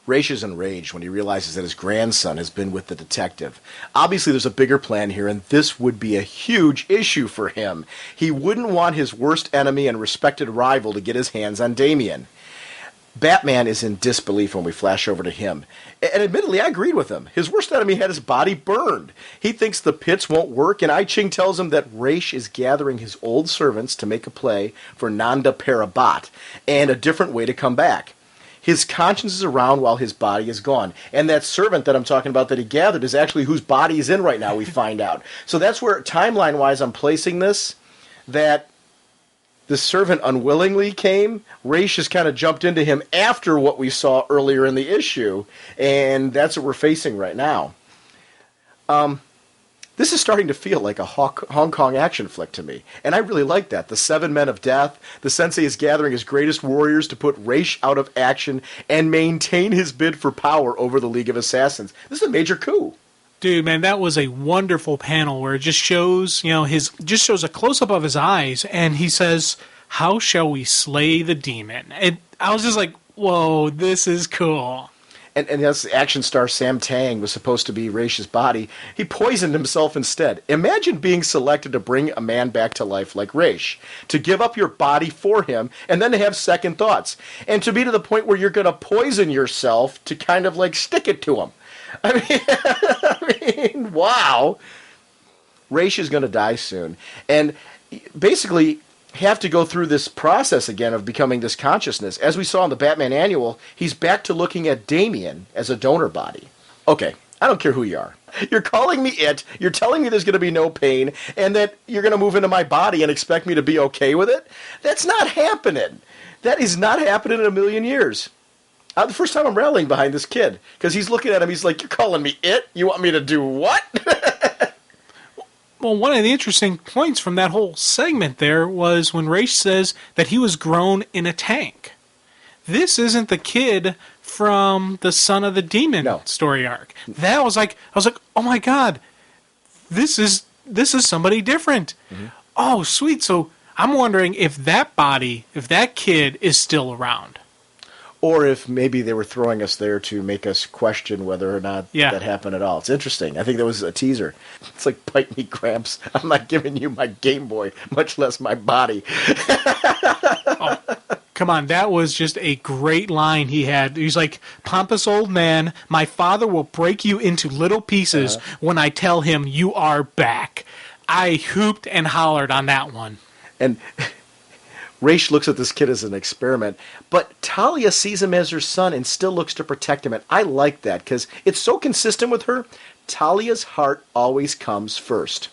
Speaker 1: Ra's is enraged when he realizes that his grandson has been with the detective. Obviously, there's a bigger plan here, and this would be a huge issue for him. He wouldn't want his worst enemy and respected rival to get his hands on Damian. Batman is in disbelief when we flash over to him. And admittedly, I agreed with him. His worst enemy had his body burned. He thinks the pits won't work, and I Ching tells him that Ra's is gathering his old servants to make a play for Nanda Parbat and a different way to come back. His conscience is around while his body is gone. And that servant that I'm talking about that he gathered is actually whose body is in right now, we find out. So that's where, timeline-wise, I'm placing this, that the servant unwillingly came. Ra's just kind of jumped into him after what we saw earlier in the issue, and that's what we're facing right now. This is starting to feel like a Hong Kong action flick to me, and I really like that. The 7 Men of Death, the Sensei is gathering his greatest warriors to put Ra's out of action and maintain his bid for power over the League of Assassins. This is a major coup.
Speaker 2: Dude, man, that was a wonderful panel where it just shows, shows a close-up of his eyes, and he says, "How shall we slay the demon?" And I was just like, whoa, this is cool.
Speaker 1: And that's action star Sam Tang was supposed to be Ra's body. He poisoned himself instead. Imagine being selected to bring a man back to life like Ra's, to give up your body for him, and then to have second thoughts, and to be to the point where you're going to poison yourself to kind of stick it to him. I mean, wow. Ra's is going to die soon. And basically, have to go through this process again of becoming this consciousness. As we saw in the Batman Annual, he's back to looking at Damian as a donor body. Okay, I don't care who you are. You're calling me it, you're telling me there's going to be no pain, and that you're going to move into my body and expect me to be okay with it? That's not happening. That is not happening in a million years. The first time I'm rallying behind this kid, because he's looking at him, he's like, you're calling me it? You want me to do what?
Speaker 2: Well, one of the interesting points from that whole segment there was when Ra's says that he was grown in a tank. This isn't the kid from the Son of the Demon story arc. That was like, I was like, oh my god, this is somebody different. Mm-hmm. Oh, sweet. So I'm wondering if that body, if that kid is still around.
Speaker 1: Or if maybe they were throwing us there to make us question whether or not that happened at all. It's interesting. I think that was a teaser. It's like, bite me, Gramps. I'm not giving you my Game Boy, much less my body.
Speaker 2: Oh, come on. That was just a great line he had. He's like, pompous old man, my father will break you into little pieces when I tell him you are back. I hooped and hollered on that one.
Speaker 1: And Ra's looks at this kid as an experiment, but Talia sees him as her son and still looks to protect him. And I like that because it's so consistent with her. Talia's heart always comes first.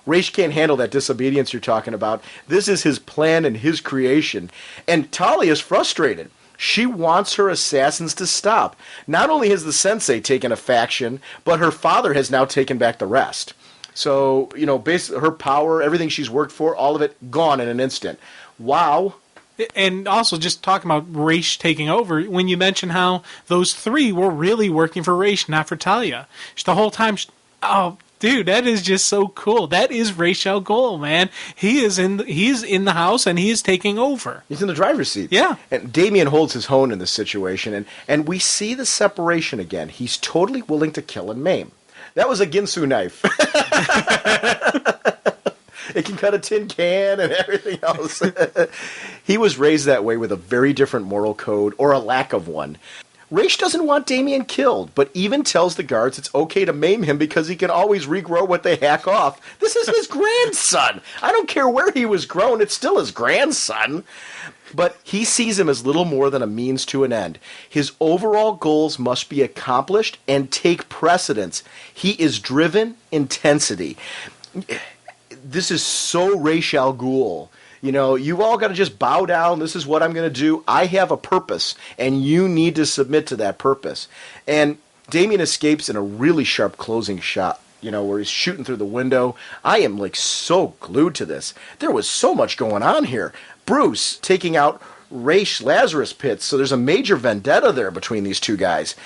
Speaker 1: Ra's can't handle that disobedience you're talking about. This is his plan and his creation. And Talia's frustrated. She wants her assassins to stop. Not only has the sensei taken a faction, but her father has now taken back the rest. So, basically her power, everything she's worked for, all of it gone in an instant. Wow.
Speaker 2: And also, just talking about Ra's taking over, when you mention how those three were really working for Ra's, not for Talia. The whole time, oh, dude, that is just so cool. That is Ra's al Ghul, man. He is in the house, and he is taking over.
Speaker 1: He's in the driver's seat.
Speaker 2: Yeah.
Speaker 1: And Damian holds his own in this situation, and we see the separation again. He's totally willing to kill and maim. That was a Ginsu knife. It can cut a tin can and everything else. He was raised that way with a very different moral code, or a lack of one. Ra's doesn't want Damian killed, but even tells the guards it's okay to maim him because he can always regrow what they hack off. This is his grandson. I don't care where he was grown, it's still his grandson. But he sees him as little more than a means to an end. His overall goals must be accomplished and take precedence. He is driven intensity. This is so Ra's al Ghul. You all got to just bow down. This is what I'm going to do. I have a purpose, and you need to submit to that purpose. And Damian escapes in a really sharp closing shot, where he's shooting through the window. I am, so glued to this. There was so much going on here. Bruce taking out Ra's Lazarus Pits, so there's a major vendetta there between these two guys.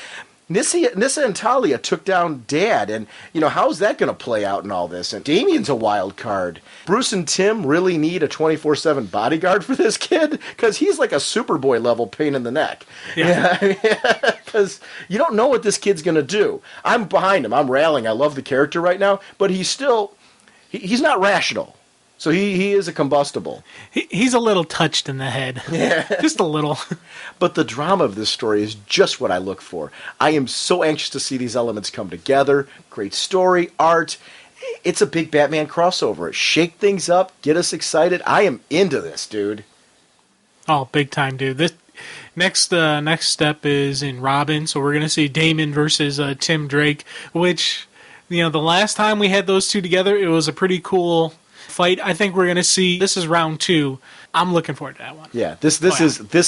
Speaker 1: Nyssa and Talia took down Dad, and, how's that going to play out in all this? And Damian's a wild card. Bruce and Tim really need a 24/7 bodyguard for this kid, because he's like a Superboy level pain in the neck. Yeah. Because you don't know what this kid's going to do. I'm behind him. I'm railing. I love the character right now, but he's not rational. So he is a combustible.
Speaker 2: He's a little touched in the head.
Speaker 1: Yeah.
Speaker 2: Just a little.
Speaker 1: But the drama of this story is just what I look for. I am so anxious to see these elements come together. Great story, art. It's a big Batman crossover. Shake things up, get us excited. I am into this, dude.
Speaker 2: Oh, big time, dude. This next step is in Robin. So we're going to see Damon versus Tim Drake, which, the last time we had those two together, it was a pretty cool fight. I think we're going to see, this is round 2. I'm looking forward to that one.
Speaker 1: Yeah, this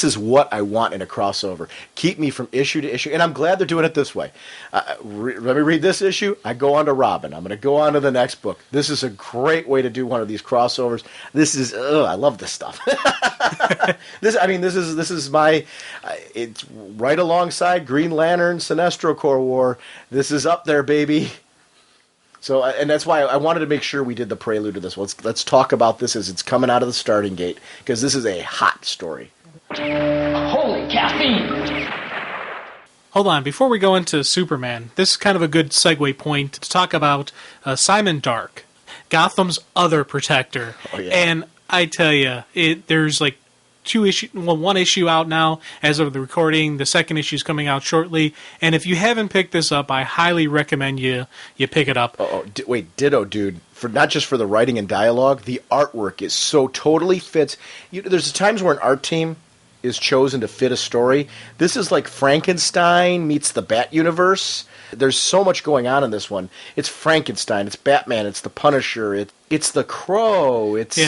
Speaker 1: is what I want in a crossover. Keep me from issue to issue, and I'm glad they're doing it this way. Let me read this issue. I go on to Robin. I'm going to go on to the next book. This is a great way to do one of these crossovers. I love this stuff. This is my. It's right alongside Green Lantern, Sinestro Corps War. This is up there, baby. So, and that's why I wanted to make sure we did the prelude to this. Let's talk about this as it's coming out of the starting gate, because this is a hot story.
Speaker 3: Holy caffeine!
Speaker 2: Hold on, before we go into Superman, this is kind of a good segue point to talk about Simon Dark, Gotham's other protector.
Speaker 1: Oh, yeah.
Speaker 2: And I tell you, there's one issue out now as of the recording. The second issue is coming out shortly. And if you haven't picked this up, I highly recommend you pick it up.
Speaker 1: Wait, ditto, dude. For not just for the writing and dialogue, the artwork is so totally fits. There's times where an art team is chosen to fit a story. This is like Frankenstein meets the Bat universe. There's so much going on in this one. It's Frankenstein, it's Batman, it's the Punisher, it's the Crow. It's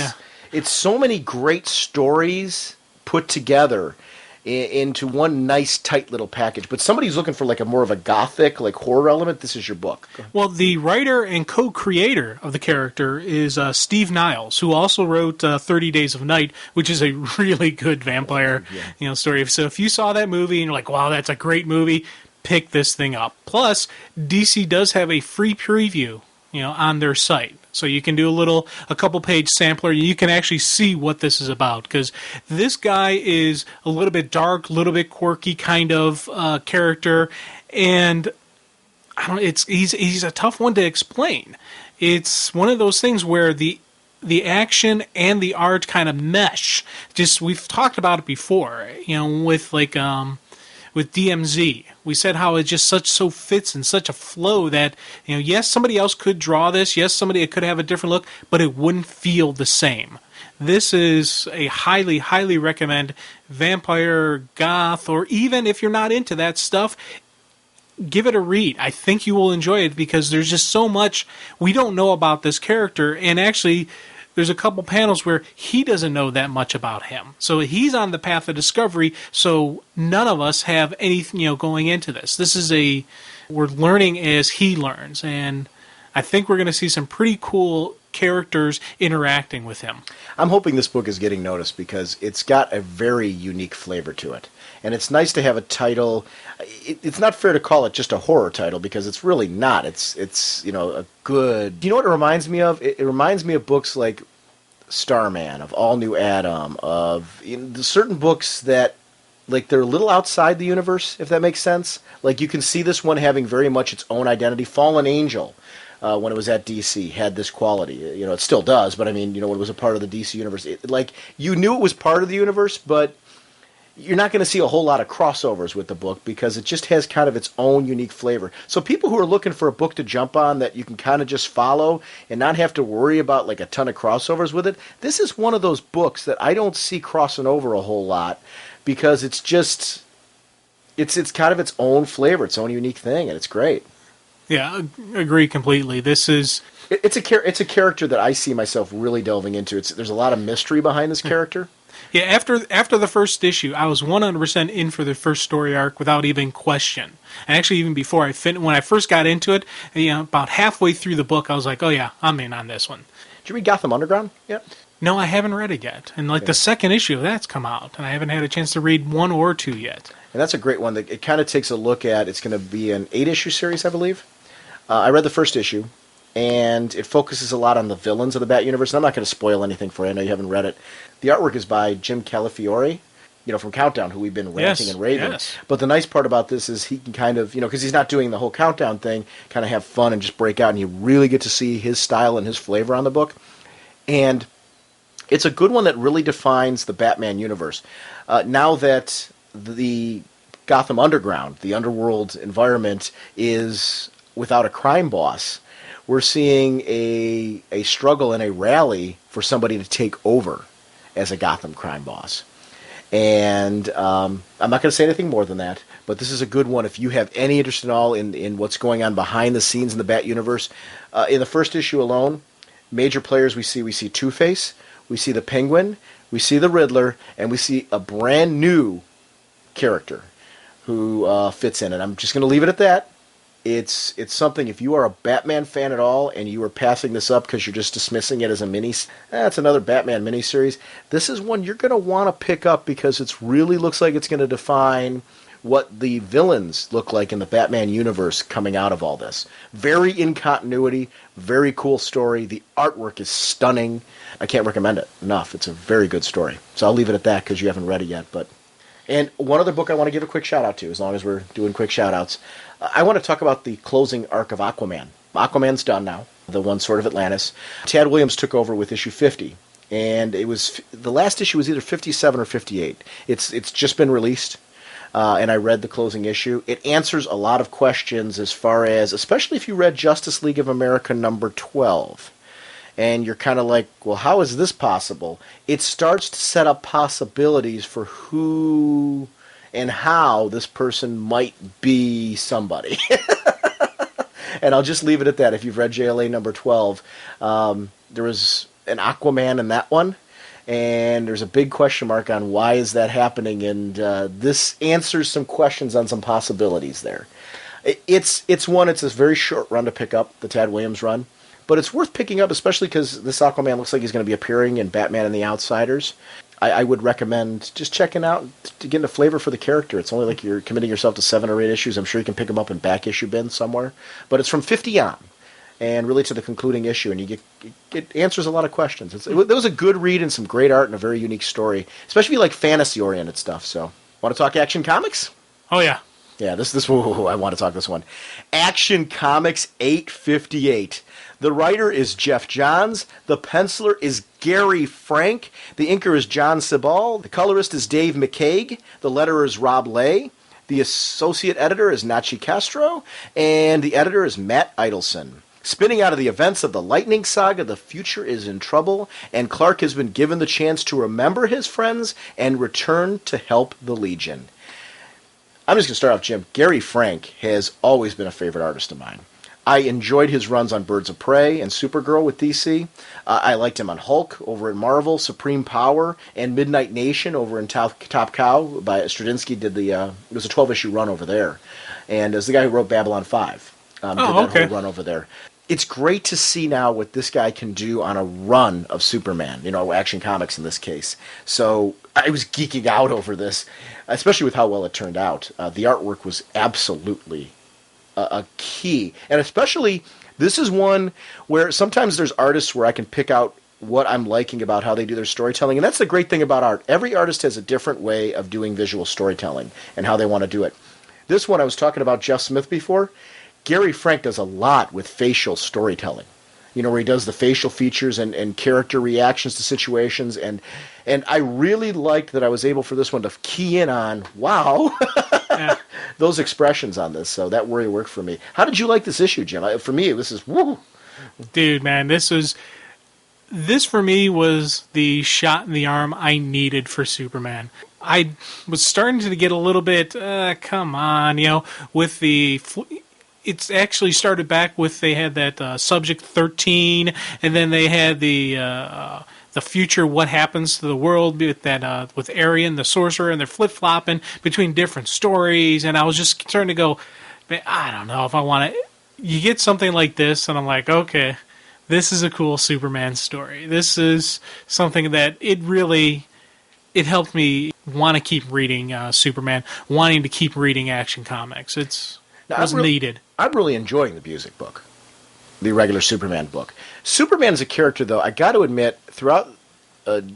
Speaker 1: so many great stories put together into one nice, tight little package. But somebody's looking for like a more of a gothic, like horror element, this is your book.
Speaker 2: Well, the writer and co-creator of the character is Steve Niles, who also wrote 30 Days of Night, which is a really good vampire story. So if you saw that movie and you're like, wow, that's a great movie, pick this thing up. Plus, DC does have a free preview on their site. So you can do a couple page sampler. You can actually see what this is about, because this guy is a little bit dark, a little bit quirky kind of character, and he's a tough one to explain. It's one of those things where the action and the art kind of mesh. Just we've talked about it before, with DMZ. We said how it just so fits in such a flow that, yes, somebody else could draw this, yes, somebody could have a different look, but it wouldn't feel the same. This is a highly, highly recommend vampire, goth, or even if you're not into that stuff, give it a read. I think you will enjoy it because there's just so much we don't know about this character, and actually there's a couple panels where he doesn't know that much about him. So he's on the path of discovery, so none of us have anything, going into this. We're learning as he learns, and I think we're going to see some pretty cool characters interacting with him.
Speaker 1: I'm hoping this book is getting noticed because it's got a very unique flavor to it. And it's nice to have a title. It's not fair to call it just a horror title because it's really not. It's a good... You know what it reminds me of? It reminds me of books like Starman, of All New Adam, of certain books that, like, they're a little outside the universe, if that makes sense. Like, you can see this one having very much its own identity. Fallen Angel, when it was at DC, had this quality. It still does, but I mean, when it was a part of the DC universe, you knew it was part of the universe, but you're not going to see a whole lot of crossovers with the book because it just has kind of its own unique flavor. So people who are looking for a book to jump on that you can kind of just follow and not have to worry about like a ton of crossovers with it, this is one of those books that I don't see crossing over a whole lot because it's just it's kind of its own flavor, its own unique thing, and it's great.
Speaker 2: Yeah, agree completely. This is
Speaker 1: it's a character that I see myself really delving into. There's a lot of mystery behind this character.
Speaker 2: Yeah, after the first issue, I was 100% in for the first story arc without even question. And actually, even before when I first got into it, about halfway through the book, I was like, oh yeah, I'm in on this one.
Speaker 1: Did you read Gotham Underground yet?
Speaker 2: No, I haven't read it yet. And the second issue of that's come out, and I haven't had a chance to read one or two yet.
Speaker 1: And that's a great one. It kind of takes a look at, it's going to be an 8-issue series, I believe. I read the first issue, and it focuses a lot on the villains of the Bat Universe. And I'm not going to spoil anything for you. I know you haven't read it. The artwork is by Jim Calafiore, from Countdown, who we've been ranting and raving.
Speaker 2: Yes.
Speaker 1: But the nice part about this is he can kind of, because he's not doing the whole Countdown thing, kind of have fun and just break out, and you really get to see his style and his flavor on the book. And it's a good one that really defines the Batman universe. Now that the Gotham Underground, the underworld environment, is without a crime boss, we're seeing a struggle and a rally for somebody to take over as a Gotham crime boss. And I'm not going to say anything more than that, but this is a good one if you have any interest at all in what's going on behind the scenes in the Bat universe. In the first issue alone, major players we see Two-Face, we see the Penguin, we see the Riddler, and we see a brand new character who fits in. And I'm just going to leave it at that. It's something, if you are a Batman fan at all and you are passing this up because you're just dismissing it as it's another Batman miniseries, this is one you're going to want to pick up because it really looks like it's going to define what the villains look like in the Batman universe coming out of all this. Very in continuity, very cool story. The artwork is stunning. I can't recommend it enough. It's a very good story. So I'll leave it at that because you haven't read it yet. And one other book I want to give a quick shout-out to, as long as we're doing quick shout-outs. I want to talk about the closing arc of Aquaman. Aquaman's done now, the one Sword of Atlantis. Tad Williams took over with issue 50. and it was the last issue was either 57 or 58. It's just been released, and I read the closing issue. It answers a lot of questions as far as, especially if you read Justice League of America number 12, and you're kind of like, well, how is this possible? It starts to set up possibilities for who and how this person might be somebody. And I'll just leave it at that. If you've read JLA number 12, there was an Aquaman in that one, and there's a big question mark on why is that happening, and this answers some questions on some possibilities there. It's a very short run to pick up, the Tad Williams run, but it's worth picking up, especially because this Aquaman looks like he's going to be appearing in Batman and the Outsiders. I would recommend just checking out to get a flavor for the character. It's only like you're committing yourself to 7 or 8 issues. I'm sure you can pick them up in back issue bins somewhere. But it's from 50 on, and really to the concluding issue, and it answers a lot of questions. It was a good read and some great art and a very unique story, especially if you like fantasy-oriented stuff. So, want to talk Action Comics?
Speaker 2: Oh, yeah.
Speaker 1: Yeah, I want to talk this one. Action Comics 858. The writer is Jeff Johns. The penciler is Gary Frank. The inker is John Sibal. The colorist is Dave McCaig. The letterer is Rob Lay. The associate editor is Nachi Castro. And the editor is Matt Idelson. Spinning out of the events of the Lightning Saga, the future is in trouble, and Clark has been given the chance to remember his friends and return to help the Legion. I'm just going to start off, Jim. Gary Frank has always been a favorite artist of mine. I enjoyed his runs on Birds of Prey and Supergirl with DC. I liked him on Hulk over at Marvel, Supreme Power, and Midnight Nation over in Top Cow by Straczynski. It was a 12-issue run over there. And as the guy who wrote Babylon 5 did that whole run over there. It's great to see now what this guy can do on a run of Superman, Action Comics in this case. So I was geeking out over this, especially with how well it turned out. The artwork was absolutely a key. And especially, this is one where sometimes there's artists where I can pick out what I'm liking about how they do their storytelling. And that's the great thing about art. Every artist has a different way of doing visual storytelling and how they want to do it. This one, I was talking about Jeff Smith before. Gary Frank does a lot with facial storytelling. Where he does the facial features and character reactions to situations. And I really liked that I was able for this one to key in on, wow, those expressions on this. So that really worked for me. How did you like this issue, Jim? For me, this is, woo.
Speaker 2: Dude, man, this for me was the shot in the arm I needed for Superman. I was starting to get a little bit, come on, with the... It's actually started back with they had that Subject 13, and then they had the future, what happens to the world with that with Arian, the sorcerer, and they're flip-flopping between different stories, and I was just starting to go, man, I don't know if I want to... You get something like this, and I'm like, okay, this is a cool Superman story. This is something that it helped me want to keep reading Superman, wanting to keep reading Action Comics. It was needed.
Speaker 1: I'm really enjoying the Busiek book, the regular Superman book. Superman is a character, though, I got to admit, throughout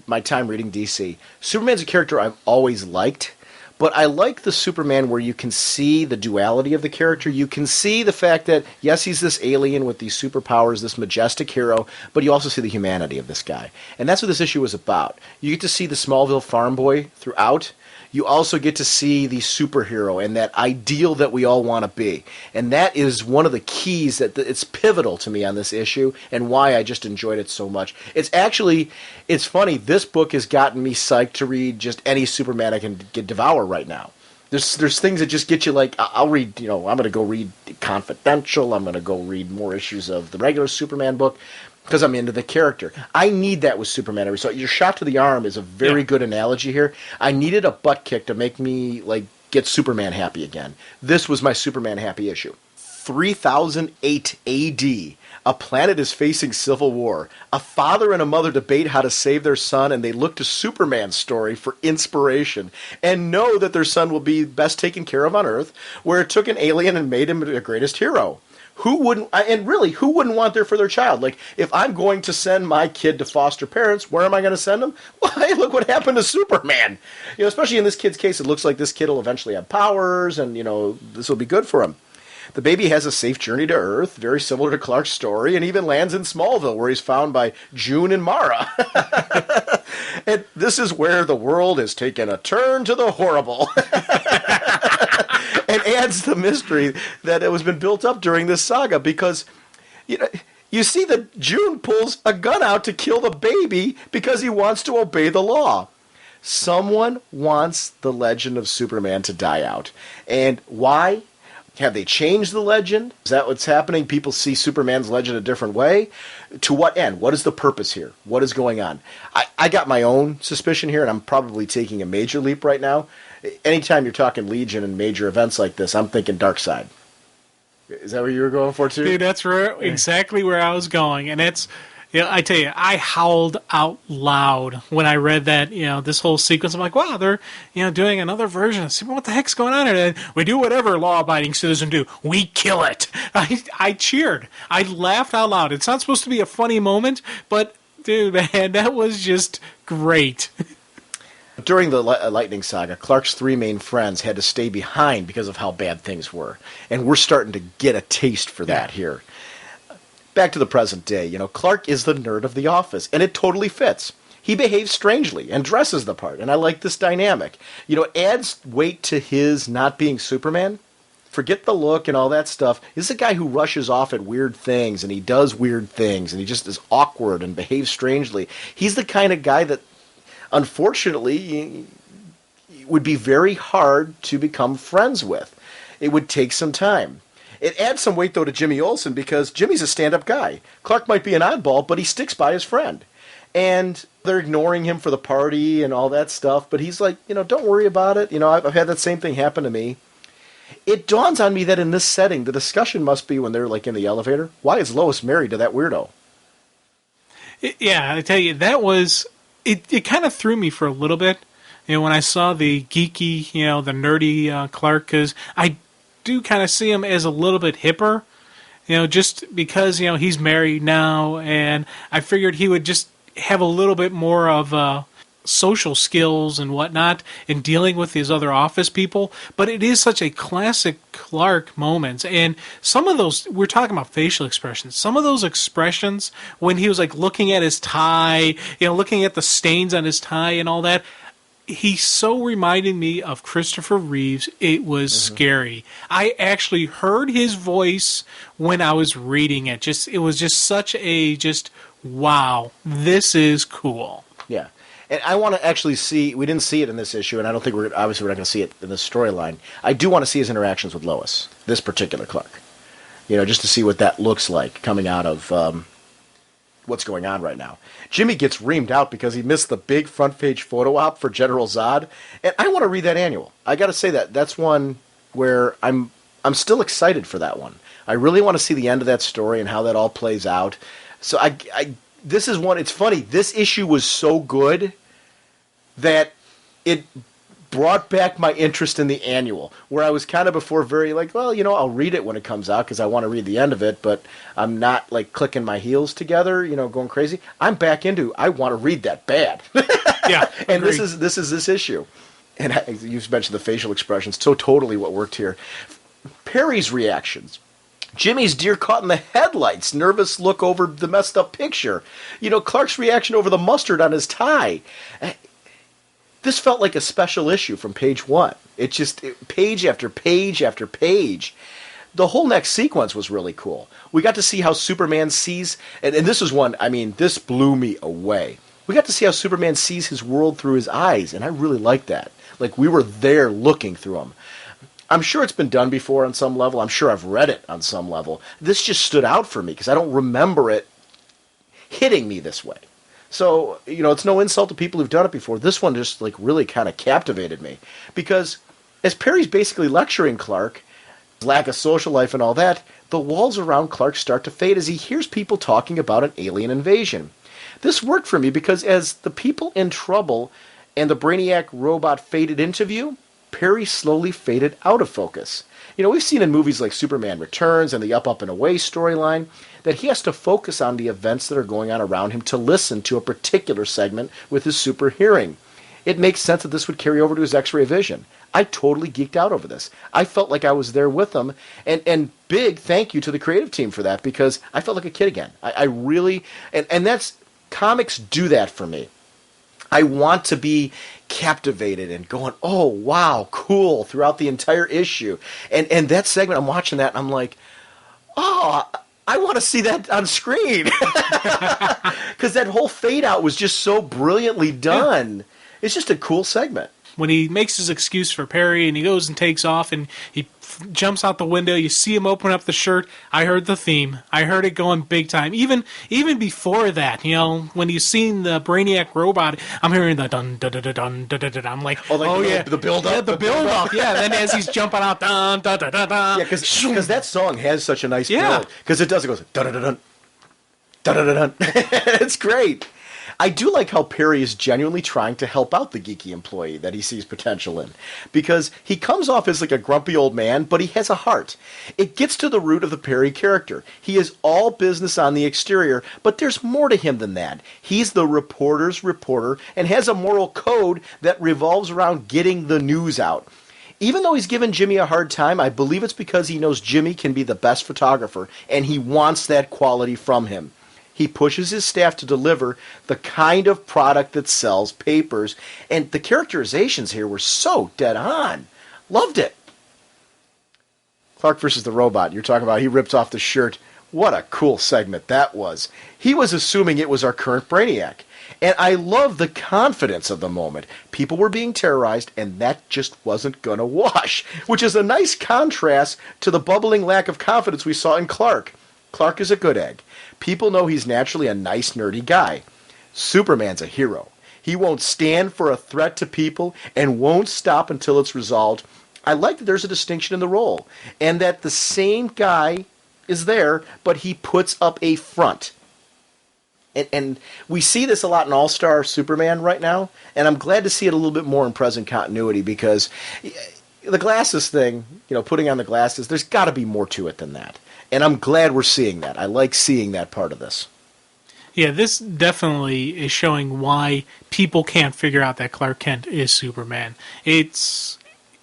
Speaker 1: my time reading DC, Superman's a character I've always liked, but I like the Superman where you can see the duality of the character. You can see the fact that, yes, he's this alien with these superpowers, this majestic hero, but you also see the humanity of this guy. And that's what this issue was about. You get to see the Smallville farm boy throughout. You also get to see the superhero and that ideal that we all want to be. And that is one of the keys that it's pivotal to me on this issue and why I just enjoyed it so much. It's funny, this book has gotten me psyched to read just any Superman I can devour right now. There's things that just get you like, I'll read, I'm going to go read Confidential, I'm going to go read more issues of the regular Superman book, because I'm into the character. I need that with Superman. So your shot to the arm is a very good analogy here. I needed a butt kick to make me get Superman happy again. This was my Superman happy issue. 3008 AD. A planet is facing civil war. A father and a mother debate how to save their son, and they look to Superman's story for inspiration and know that their son will be best taken care of on Earth, where it took an alien and made him the greatest hero. Who wouldn't want there for their child? If I'm going to send my kid to foster parents, where am I going to send them? Well, hey, look what happened to Superman. Especially in this kid's case, it looks like this kid will eventually have powers, and, this will be good for him. The baby has a safe journey to Earth, very similar to Clark's story, and even lands in Smallville, where he's found by June and Mara. And this is where the world has taken a turn to the horrible. And adds the mystery that it was been built up during this saga, because you see that June pulls a gun out to kill the baby because he wants to obey the law. Someone wants the legend of Superman to die out. And why? Have they changed the legend? Is that what's happening? People see Superman's legend a different way? To what end? What is the purpose here? What is going on? I got my own suspicion here, and I'm probably taking a major leap right now. Anytime you're talking Legion and major events like this, I'm thinking Darkseid. Is that what you were going for, too?
Speaker 2: Dude, that's exactly where I was going. And it's, I tell you, I howled out loud when I read that, this whole sequence. I'm like, wow, they're, doing another version of Superman. What the heck's going on here? And we do whatever law-abiding citizens do. We kill it. I cheered. I laughed out loud. It's not supposed to be a funny moment, but, dude, man, that was just great.
Speaker 1: During the Lightning Saga, Clark's three main friends had to stay behind because of how bad things were. And we're starting to get a taste for that here. Back to the present day, Clark is the nerd of the office, and it totally fits. He behaves strangely and dresses the part, and I like this dynamic. It adds weight to his not being Superman. Forget the look and all that stuff. This is a guy who rushes off at weird things, and he does weird things, and he just is awkward and behaves strangely. He's the kind of guy that, unfortunately, would be very hard to become friends with. It would take some time. It adds some weight, though, to Jimmy Olsen, because Jimmy's a stand-up guy. Clark might be an oddball, but he sticks by his friend. And they're ignoring him for the party and all that stuff, but he's like, don't worry about it. I've had that same thing happen to me. It dawns on me that in this setting, the discussion must be when they're, in the elevator, why is Lois married to that weirdo?
Speaker 2: Yeah, I tell you, that was... It kind of threw me for a little bit, when I saw the geeky, the nerdy Clark, because I do kind of see him as a little bit hipper, just because, he's married now, and I figured he would just have a little bit more of social skills and whatnot in dealing with these other office people. But it is such a classic Clark moment, and some of those, we're talking about facial expressions, some of those expressions when he was looking at his tie, looking at the stains on his tie and all that, he so reminded me of Christopher Reeves. It was scary. I actually heard his voice when I was reading it. It was just such a wow, this is cool.
Speaker 1: Yeah. And I want to actually see, we didn't see it in this issue, and I don't think we're not going to see it in this storyline. I do want to see his interactions with Lois, this particular Clark. Just to see what that looks like coming out of what's going on right now. Jimmy gets reamed out because he missed the big front page photo op for General Zod, and I want to read that annual. I got to say that's one where I'm still excited for that one. I really want to see the end of that story and how that all plays out. So this is one, it's funny, this issue was so good that it brought back my interest in the annual, where I was kind of before very I'll read it when it comes out because I want to read the end of it, but I'm not clicking my heels together, going crazy. I'm back into, I want to read that bad.
Speaker 2: Yeah.
Speaker 1: And this is this issue. And you've mentioned the facial expressions, so totally what worked here. Perry's reactions. Jimmy's deer caught in the headlights, nervous look over the messed up picture. Clark's reaction over the mustard on his tie. This felt like a special issue from page one. Page after page after page. The whole next sequence was really cool. We got to see how Superman sees, and this was one, this blew me away. We got to see how Superman sees his world through his eyes, and I really liked that. We were there looking through them. I'm sure it's been done before on some level. I'm sure I've read it on some level. This just stood out for me because I don't remember it hitting me this way. So, it's no insult to people who've done it before. This one just, really kind of captivated me. Because as Perry's basically lecturing Clark, lack of social life and all that, the walls around Clark start to fade as he hears people talking about an alien invasion. This worked for me because as the people in trouble and the Brainiac robot faded into view, Perry slowly faded out of focus. We've seen in movies like Superman Returns and the Up, Up, and Away storyline that he has to focus on the events that are going on around him to listen to a particular segment with his super hearing. It makes sense that this would carry over to his X-ray vision. I totally geeked out over this. I felt like I was there with them, and big thank you to the creative team for that, because I felt like a kid again. I really, and that's, comics do that for me. I want to be captivated and going, oh, wow, cool, throughout the entire issue. And that segment, I'm watching that, and I'm like, oh, I want to see that on screen. Because that whole fade out was just so brilliantly done. Yeah. It's just a cool segment.
Speaker 2: When he makes his excuse for Perry and he goes and takes off and he jumps out the window, you see him open up the shirt. I heard the theme. I heard it going big time. Even before that, when you've seen the Brainiac robot, I'm hearing the dun dun dun dun dun dun dun. I'm like, yeah,
Speaker 1: the build up,
Speaker 2: yeah, the build up, yeah. Then as he's jumping out, dun dun dun dun dun.
Speaker 1: Yeah, because that song has such a nice build. Because it does. It goes dun dun dun dun dun dun dun. It's great. I do like how Perry is genuinely trying to help out the geeky employee that he sees potential in, because he comes off as like a grumpy old man, but he has a heart. It gets to the root of the Perry character. He is all business on the exterior, but there's more to him than that. He's the reporter's reporter and has a moral code that revolves around getting the news out. Even though he's given Jimmy a hard time, I believe it's because he knows Jimmy can be the best photographer, and he wants that quality from him. He pushes his staff to deliver the kind of product that sells papers, and the characterizations here were so dead on. Loved it. Clark versus the robot. You're talking about he ripped off the shirt. What a cool segment that was. He was assuming it was our current Brainiac. And I love the confidence of the moment. People were being terrorized, and that just wasn't going to wash, which is a nice contrast to the bubbling lack of confidence we saw in Clark. Clark is a good egg. People know he's naturally a nice, nerdy guy. Superman's a hero. He won't stand for a threat to people and won't stop until it's resolved. I like that there's a distinction in the role, and that the same guy is there, but he puts up a front. And we see this a lot in All-Star Superman right now, and I'm glad to see it a little bit more in present continuity, because the glasses thing, putting on the glasses, there's got to be more to it than that. And I'm glad we're seeing that. I like seeing that part of this.
Speaker 2: Yeah, this definitely is showing why people can't figure out that Clark Kent is Superman. It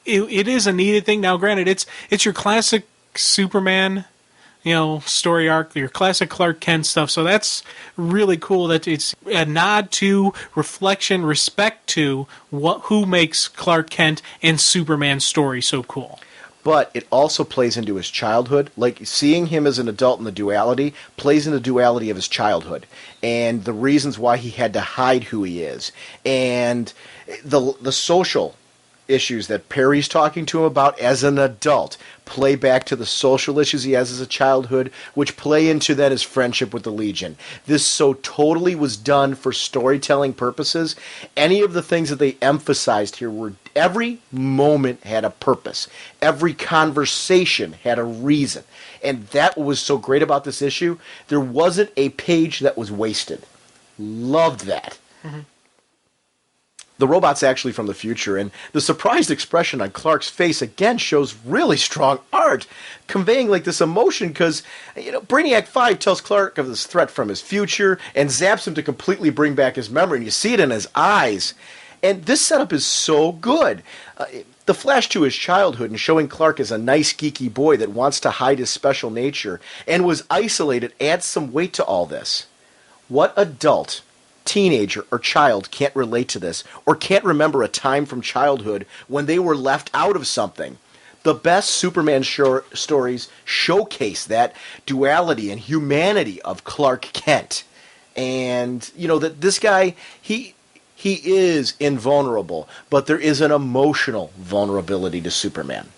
Speaker 2: is a needed thing. Now, granted, it's your classic Superman, story arc, your classic Clark Kent stuff. So that's really cool that it's a nod to, reflection, respect to who makes Clark Kent and Superman's story so cool.
Speaker 1: But it also plays into his childhood. Like, seeing him as an adult in the duality plays in the duality of his childhood and the reasons why he had to hide who he is, and the social issues that Perry's talking to him about as an adult play back to the social issues he has as a childhood, which play into that his friendship with the Legion. This so totally was done for storytelling purposes. Any of the things that they emphasized here were, every moment had a purpose. Every conversation had a reason. And that was so great about this issue. There wasn't a page that was wasted. Loved that. Mm-hmm. The robot's actually from the future, and the surprised expression on Clark's face again shows really strong art, conveying like this emotion, because Brainiac 5 tells Clark of this threat from his future and zaps him to completely bring back his memory, and you see it in his eyes. And this setup is so good. The flash to his childhood and showing Clark as a nice geeky boy that wants to hide his special nature and was isolated adds some weight to all this. What adult, teenager, or child can't relate to this, or can't remember a time from childhood when they were left out of something? The best Superman stories showcase that duality and humanity of Clark Kent. And, that this guy, he is invulnerable, but there is an emotional vulnerability to Superman.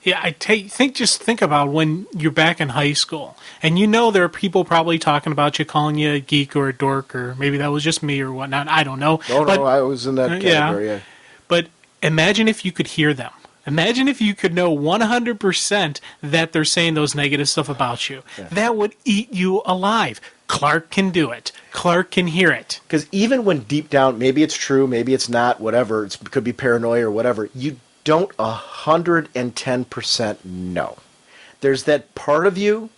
Speaker 2: Yeah, think about when you're back in high school, and there are people probably talking about you, calling you a geek or a dork, or maybe that was just me or whatnot. I don't know.
Speaker 1: No, I was in that category. Yeah.
Speaker 2: But imagine if you could hear them. Imagine if you could know 100% that they're saying those negative stuff about you. Yeah. That would eat you alive. Clark can do it. Clark can hear it.
Speaker 1: Because even when deep down, maybe it's true, maybe it's not, whatever, it could be paranoia or whatever, you don't 110% know. There's that part of you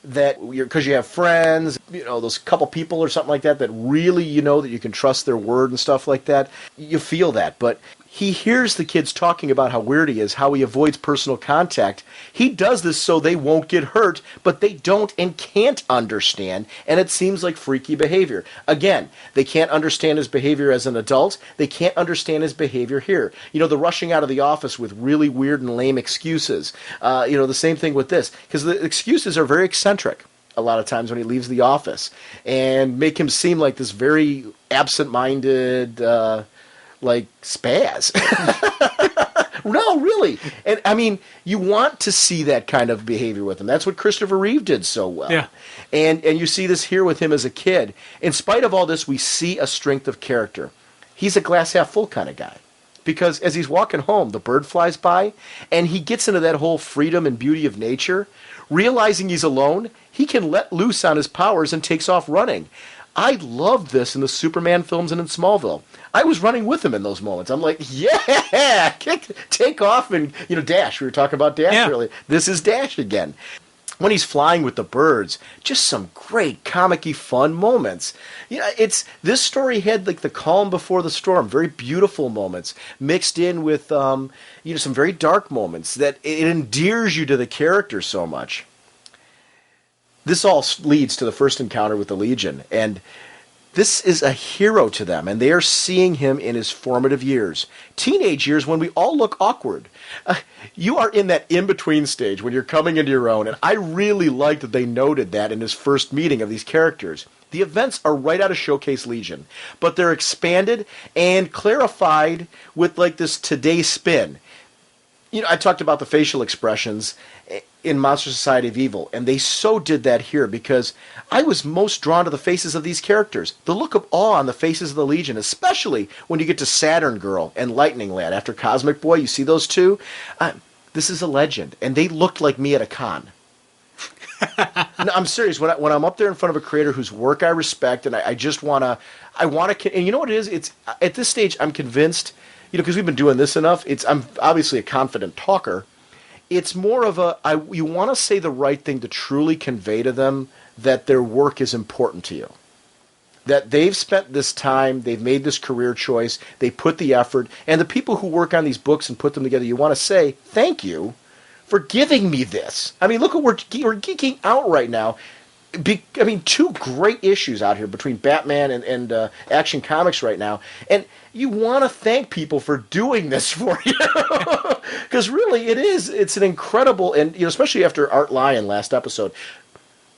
Speaker 1: that, because you have friends, those couple people or something like that really that you can trust their word and stuff like that. You feel that, but he hears the kids talking about how weird he is, how he avoids personal contact. He does this so they won't get hurt, but they don't and can't understand, and it seems like freaky behavior. Again, they can't understand his behavior as an adult. They can't understand his behavior here. You know, the rushing out of the office with really weird and lame excuses. The same thing with this, because the excuses are very eccentric a lot of times when he leaves the office, and make him seem like this very absent-minded, like spaz. No, really. And I mean, you want to see that kind of behavior with him. That's what Christopher Reeve did so well.
Speaker 2: Yeah.
Speaker 1: And you see this here with him as a kid. In spite of all this, we see a strength of character. He's a glass half full kind of guy. Because as he's walking home, the bird flies by, and he gets into that whole freedom and beauty of nature. Realizing he's alone, he can let loose on his powers and takes off running. I loved this in the Superman films and in Smallville. I was running with him in those moments. I'm like, yeah, take off and, Dash. We were talking about Dash earlier. This is Dash again. When he's flying with the birds, just some great comic-y fun moments. This story had like the calm before the storm, very beautiful moments mixed in with some very dark moments that it endears you to the character so much. This all leads to the first encounter with the Legion, and this is a hero to them, and they are seeing him in his formative years. Teenage years when we all look awkward. You are in that in-between stage when you're coming into your own, and I really liked that they noted that in his first meeting of these characters. The events are right out of Showcase Legion, but they're expanded and clarified with like this today spin. I talked about the facial expressions in Monster Society of Evil, and they so did that here because I was most drawn to the faces of these characters. The look of awe on the faces of the Legion, especially when you get to Saturn Girl and Lightning Lad. After Cosmic Boy, you see those two? This is a legend, and they looked like me at a con. No, I'm serious. When I'm up there in front of a creator whose work I respect, and I just want to, and you know what it is? It's at this stage I'm convinced, because we've been doing this enough. I'm obviously a confident talker. It's more of you want to say the right thing to truly convey to them that their work is important to you. That they've spent this time, they've made this career choice, they put the effort, and the people who work on these books and put them together, you want to say, thank you for giving me this. I mean, look at we're geeking out right now. Two great issues out here between Batman and Action Comics right now, and you want to thank people for doing this for you, because really it's an incredible, and especially after Art Lyon last episode,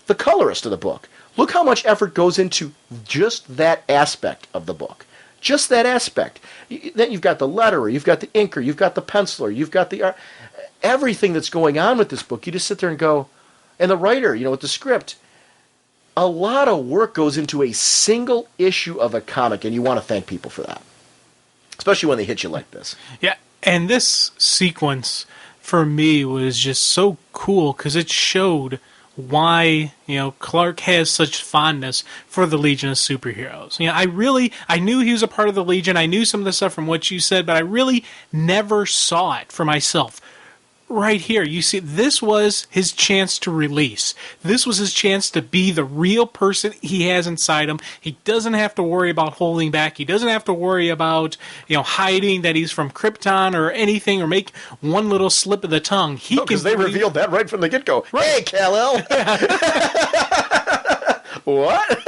Speaker 1: the colorist of the book. Look how much effort goes into just that aspect of the book. Just that aspect. Then you've got the letterer, you've got the inker, you've got the penciler, you've got the art. Everything that's going on with this book, you just sit there and go, and the writer, with the script, a lot of work goes into a single issue of a comic, and you want to thank people for that. Especially when they hit you like this.
Speaker 2: Yeah, and this sequence, for me, was just so cool, because it showed why, Clark has such fondness for the Legion of Superheroes. I knew he was a part of the Legion, I knew some of the stuff from what you said, but I really never saw it for myself. Right here, you see, this was his chance to release. This was his chance to be the real person he has inside him. He doesn't have to worry about holding back. He doesn't have to worry about, hiding that he's from Krypton or anything, or make one little slip of the tongue.
Speaker 1: Because they revealed that right from the get-go. Right. Hey, Kal-El! What?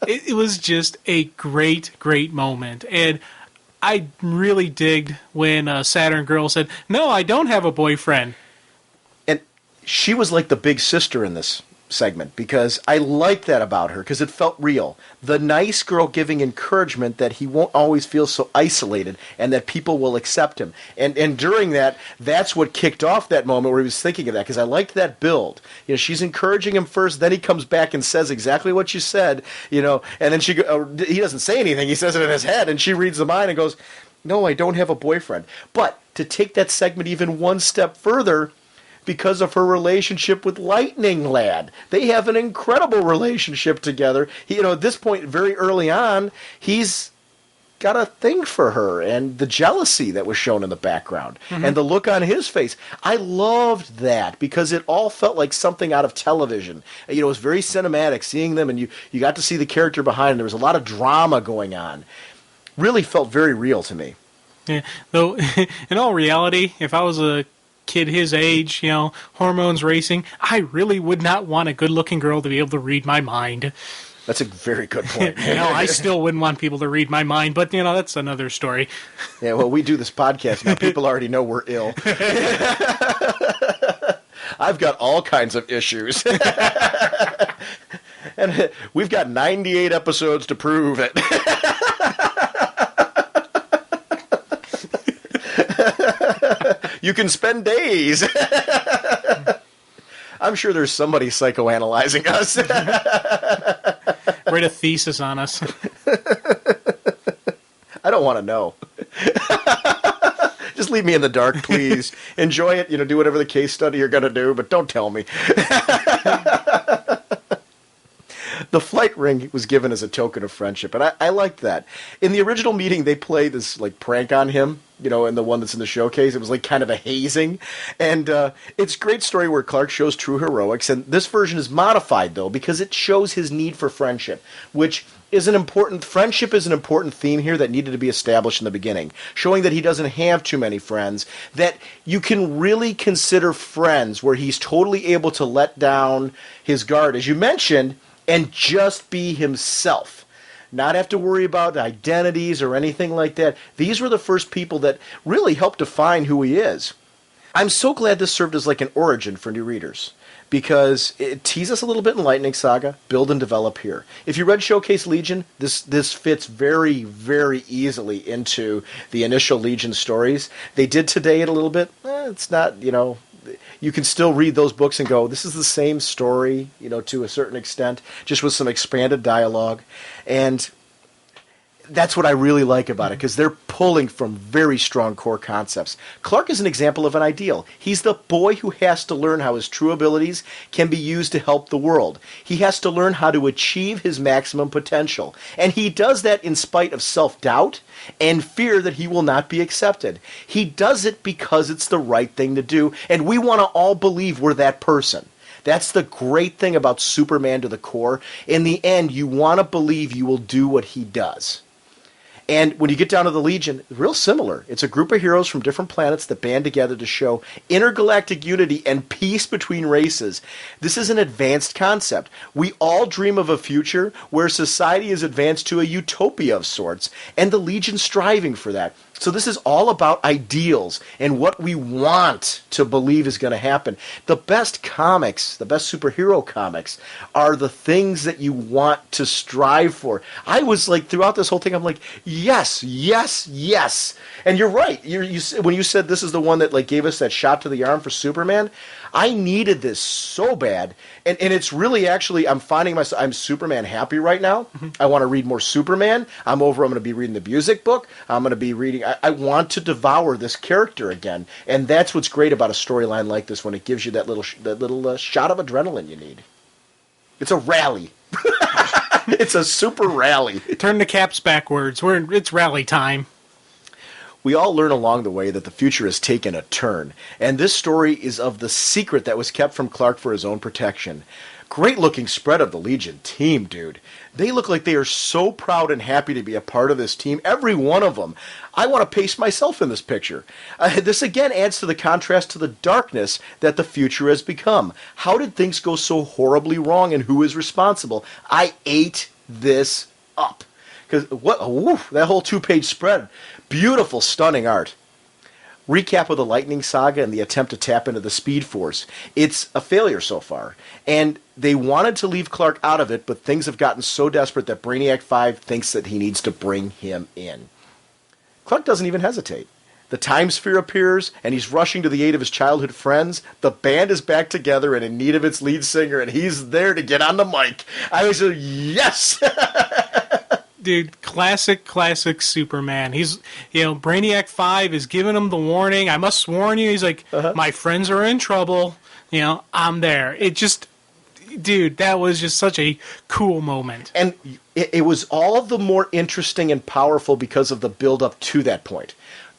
Speaker 2: It was just a great, great moment. And I really digged when Saturn Girl said, "No, I don't have a boyfriend."
Speaker 1: And she was like the big sister in this segment, because I liked that about her, because it felt real. The nice girl giving encouragement that he won't always feel so isolated and that people will accept him. And during that, that's what kicked off that moment where he was thinking of that, because I liked that build. She's encouraging him first, then he comes back and says exactly what you said, and then he doesn't say anything, he says it in his head, and she reads the mind and goes, "No, I don't have a boyfriend." But to take that segment even one step further, because of her relationship with Lightning Lad. They have an incredible relationship together. At this point, very early on, he's got a thing for her, and the jealousy that was shown in the background, and the look on his face. I loved that, because it all felt like something out of television. It was very cinematic, seeing them, and you got to see the character behind him. There was a lot of drama going on. really felt very real to me.
Speaker 2: Yeah. Though, in all reality, if I was a kid his age, hormones racing, I really would not want a good-looking girl to be able to read my mind.
Speaker 1: That's a very good point.
Speaker 2: I still wouldn't want people to read my mind, but, that's another story.
Speaker 1: Yeah, well, we do this podcast now. People already know we're ill. I've got all kinds of issues. And we've got 98 episodes to prove it. You can spend days. I'm sure there's somebody psychoanalyzing us.
Speaker 2: Write a thesis on us.
Speaker 1: I don't want to know. Just leave me in the dark, please. Enjoy it. Do whatever the case study you're going to do, but don't tell me. The flight ring was given as a token of friendship, and I liked that. In the original meeting, they play this prank on him, and the one that's in the showcase, it was kind of a hazing. And it's a great story where Clark shows true heroics, and this version is modified, though, because it shows his need for friendship, which is friendship is an important theme here that needed to be established in the beginning, showing that he doesn't have too many friends, that you can really consider friends where he's totally able to let down his guard, as you mentioned, and just be himself. Not have to worry about identities or anything like that. These were the first people that really helped define who he is. I'm so glad this served as an origin for new readers, because it teased us a little bit in Lightning Saga, build and develop here. If you read Showcase Legion, this fits very, very easily into the initial Legion stories. They did today it a little bit. It's not, you can still read those books and go, this is the same story, to a certain extent, just with some expanded dialogue. And that's what I really like about it, because they're pulling from very strong core concepts. Clark is an example of an ideal. He's the boy who has to learn how his true abilities can be used to help the world. He has to learn how to achieve his maximum potential. And he does that in spite of self-doubt and fear that he will not be accepted. He does it because it's the right thing to do, and we want to all believe we're that person. That's the great thing about Superman to the core. In the end, you want to believe you will do what he does. And when you get down to the Legion, real similar. It's a group of heroes from different planets that band together to show intergalactic unity and peace between races. This is an advanced concept. We all dream of a future where society is advanced to a utopia of sorts, and the Legion's striving for that. So this is all about ideals and what we want to believe is going to happen. The best comics, the best superhero comics, are the things that you want to strive for. I was throughout this whole thing, I'm yes, yes, yes. And you're right. When you said this is the one that gave us that shot to the arm for Superman, I needed this so bad. And it's really actually, I'm finding myself, I'm Superman happy right now. Mm-hmm. I want to read more Superman. I'm going to be reading the music book. I'm going to be reading, I want to devour this character again. And that's what's great about a storyline like this, when it gives you that little shot of adrenaline you need. It's a rally. It's a super rally.
Speaker 2: Turn the caps backwards. It's rally time.
Speaker 1: We all learn along the way that the future has taken a turn, and this story is of the secret that was kept from Clark for his own protection. Great looking spread of the Legion team, dude. They look like they are so proud and happy to be a part of this team, every one of them. I want to paste myself in this picture. This again adds to the contrast to the darkness that the future has become. How did things go so horribly wrong, and who is responsible? I ate this up. Because that whole 2-page spread, beautiful, stunning art. Recap of the Lightning Saga and the attempt to tap into the Speed Force. It's a failure so far, and they wanted to leave Clark out of it, but things have gotten so desperate that Brainiac 5 thinks that he needs to bring him in. Clark doesn't even hesitate. The Time Sphere appears, and he's rushing to the aid of his childhood friends. The band is back together and in need of its lead singer, and he's there to get on the mic. I was yes!
Speaker 2: Dude, classic Superman. He's, Brainiac 5 is giving him the warning. I must warn you. He's like, my friends are in trouble. I'm there. It just, dude, that was just such a cool moment.
Speaker 1: And it was all the more interesting and powerful because of the build-up to that point.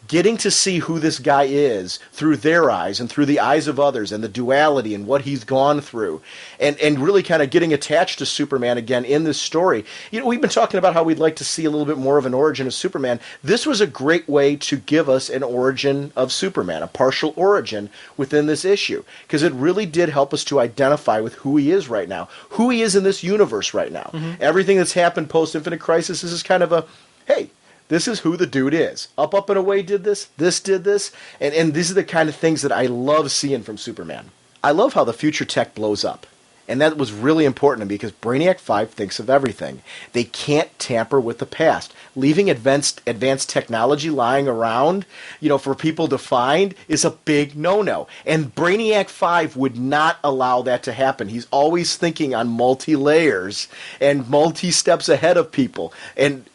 Speaker 1: getting to see who this guy is through their eyes and through the eyes of others and the duality and what he's gone through and really kind of getting attached to Superman again in this story. You know, we've been talking about how we'd like to see a little bit more of an origin of Superman. This was a great way to give us an origin of Superman, a partial origin within this issue, because it really did help us to identify with who he is right now, who he is in this universe right now. Everything that's happened post-Infinite Crisis is kind of a, hey, this is who the dude is. Up and Away did this did this, and these are the kind of things that I love seeing from Superman. I love how the future tech blows up, and that was really important to me because Brainiac 5 thinks of everything. They can't tamper with the past. Leaving advanced technology lying around, you know, for people to find is a big no-no, and Brainiac 5 would not allow that to happen. He's always thinking on multi-layers and multi-steps ahead of people, and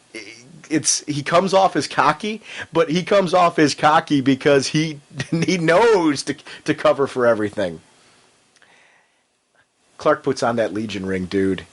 Speaker 1: he comes off as cocky, but he comes off as cocky because he knows to cover for everything. Clark puts on that Legion ring, dude.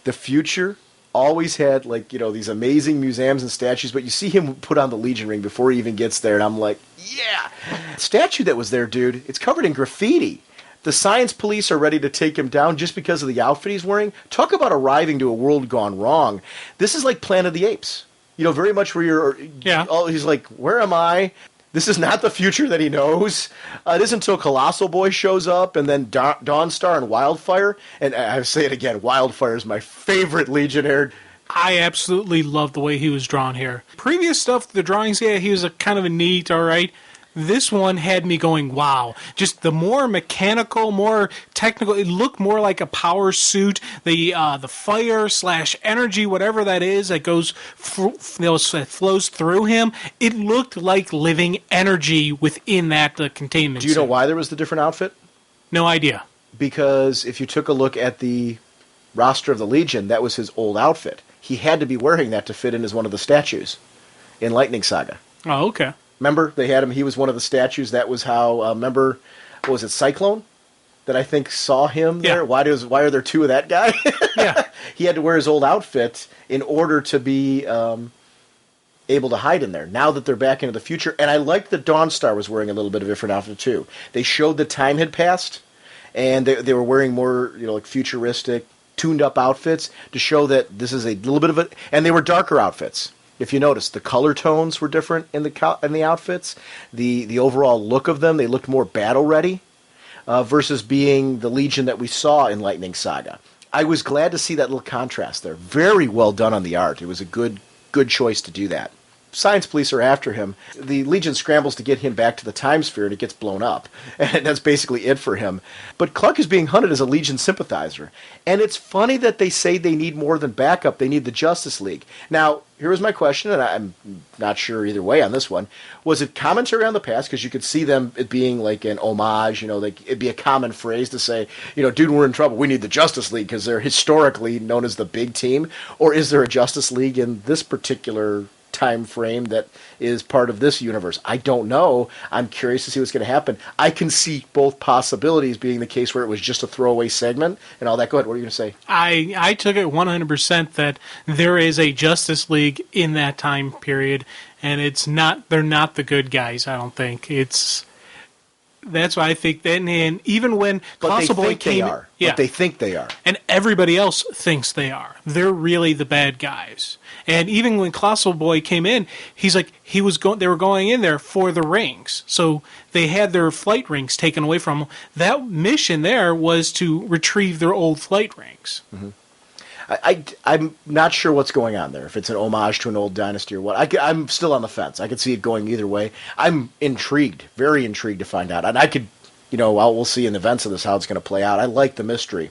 Speaker 1: The future always had, like, you know, these amazing museums and statues, but you see him put on the Legion ring before he even gets there, and I'm like, yeah! The statue that was there, dude, it's covered in graffiti. The science police are ready to take him down just because of the outfit he's wearing. Talk about arriving to a world gone wrong. This is like Planet of the Apes. You know, very much where you're...
Speaker 2: Yeah.
Speaker 1: He's like, where am I? This is not the future that he knows. It isn't until Colossal Boy shows up, and then Dawnstar and Wildfire. And I say it again, Wildfire is my favorite Legionnaire.
Speaker 2: I absolutely love the way he was drawn here. Previous stuff, the drawings, yeah, he was a kind of a neat, all right. This one had me going, wow. Just the more mechanical, more technical, it looked more like a power suit. The fire / energy, whatever that is, that goes, that flows through him. It looked like living energy within that containment
Speaker 1: Do you
Speaker 2: suit.
Speaker 1: know why there was the different outfit?
Speaker 2: No idea.
Speaker 1: Because if you took a look at the roster of the Legion, that was his old outfit. He had to be wearing that to fit in as one of the statues in Lightning Saga.
Speaker 2: Oh, okay.
Speaker 1: Remember, they had him, he was one of the statues. That was how, remember, what was it, Cyclone? That I think saw him there?
Speaker 2: Yeah.
Speaker 1: Why are there two of that guy?
Speaker 2: Yeah.
Speaker 1: He had to wear his old outfit in order to be able to hide in there. Now that they're back into the future, and I liked that Dawnstar was wearing a little bit of a different outfit too. They showed that time had passed, and they were wearing more, you know, like futuristic, tuned-up outfits to show that this is a little bit of a... And they were darker outfits. If you notice, the color tones were different in the outfits. The overall look of them, they looked more battle-ready versus being the Legion that we saw in Lightning Saga. I was glad to see that little contrast there. Very well done on the art. It was a good choice to do that. Science police are after him. The Legion scrambles to get him back to the time sphere, and it gets blown up. And that's basically it for him. But Clark is being hunted as a Legion sympathizer. And it's funny that they say they need more than backup. They need the Justice League. Now, here was my question, and I'm not sure either way on this one. Was it commentary on the past? Because you could see them it being like an homage. You know, like it'd be a common phrase to say, you know, dude, we're in trouble. We need the Justice League because they're historically known as the big team. Or is there a Justice League in this particular time frame that is part of this universe? I don't know. I'm curious to see what's going to happen. I can see both possibilities being the case where it was just a throwaway segment and all that. Go ahead. What are you going to say?
Speaker 2: I took it 100% that there is a Justice League in that time period, and they're not the good guys. I don't think that's why I think that, and even when Colossal Boy came,
Speaker 1: but they think they are,
Speaker 2: and everybody else thinks they are. They're really the bad guys. And even when Colossal Boy came in, he's like they were going in there for the rings, so they had their flight rings taken away from them. That mission there was to retrieve their old flight rings.
Speaker 1: Mm-hmm. I'm not sure what's going on there, if it's an homage to an old dynasty or what. I'm still on the fence. I could see it going either way. I'm intrigued, very intrigued to find out. And I could, you know, we'll see in the events of this how it's going to play out. I like the mystery.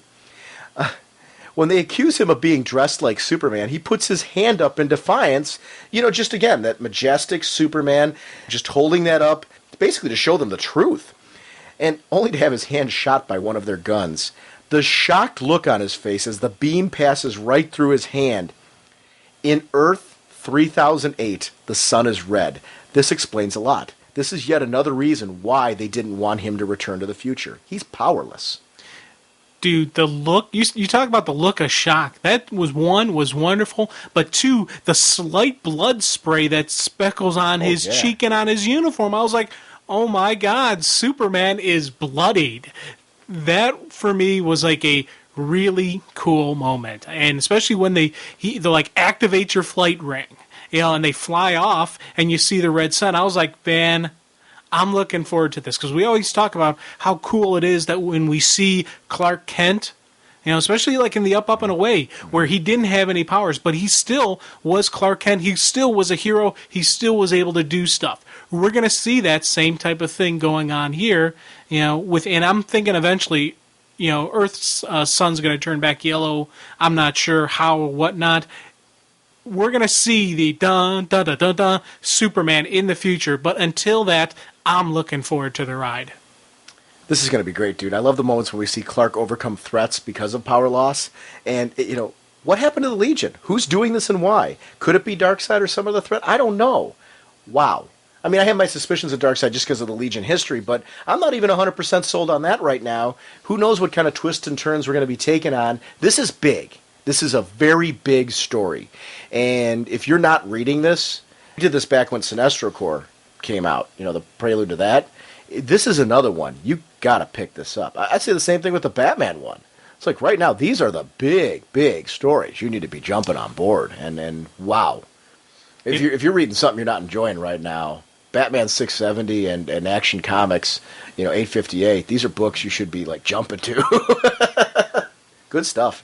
Speaker 1: When they accuse him of being dressed like Superman, he puts his hand up in defiance. You know, just again, that majestic Superman, just holding that up, basically to show them the truth. And only to have his hand shot by one of their guns. The shocked look on his face as the beam passes right through his hand. In Earth 3008, the sun is red. This explains a lot. This is yet another reason why they didn't want him to return to the future. He's powerless.
Speaker 2: Dude, the look, you talk about the look of shock. That was wonderful, but two, the slight blood spray that speckles on his cheek and on his uniform. I was like, oh my God, Superman is bloodied. That, for me, was like a really cool moment. And especially when they like, activate your flight ring, and they fly off, and you see the red sun. I was like, man, I'm looking forward to this, because we always talk about how cool it is that when we see Clark Kent, especially like in the Up, and Away, where he didn't have any powers, but he still was Clark Kent. He still was a hero. He still was able to do stuff. We're going to see that same type of thing going on here, and I'm thinking eventually, Earth's sun's going to turn back yellow. I'm not sure how or whatnot. We're going to see the dun-dun-dun-dun-dun Superman in the future, but until that, I'm looking forward to the ride.
Speaker 1: This is going to be great, dude. I love the moments when we see Clark overcome threats because of power loss. And, what happened to the Legion? Who's doing this and why? Could it be Darkseid or some other threat? I don't know. Wow. I mean, I have my suspicions of Darkseid just because of the Legion history, but I'm not even 100% sold on that right now. Who knows what kind of twists and turns we're going to be taking on. This is big. This is a very big story. And if you're not reading this, we did this back when Sinestro Corps came out, the prelude to that. This is another one. You got to pick this up. I'd say the same thing with the Batman one. It's like right now, these are the big stories. You need to be jumping on board. And wow. If you're reading something you're not enjoying right now, Batman 670 and Action Comics, 858, these are books you should be like jumping to. Good stuff.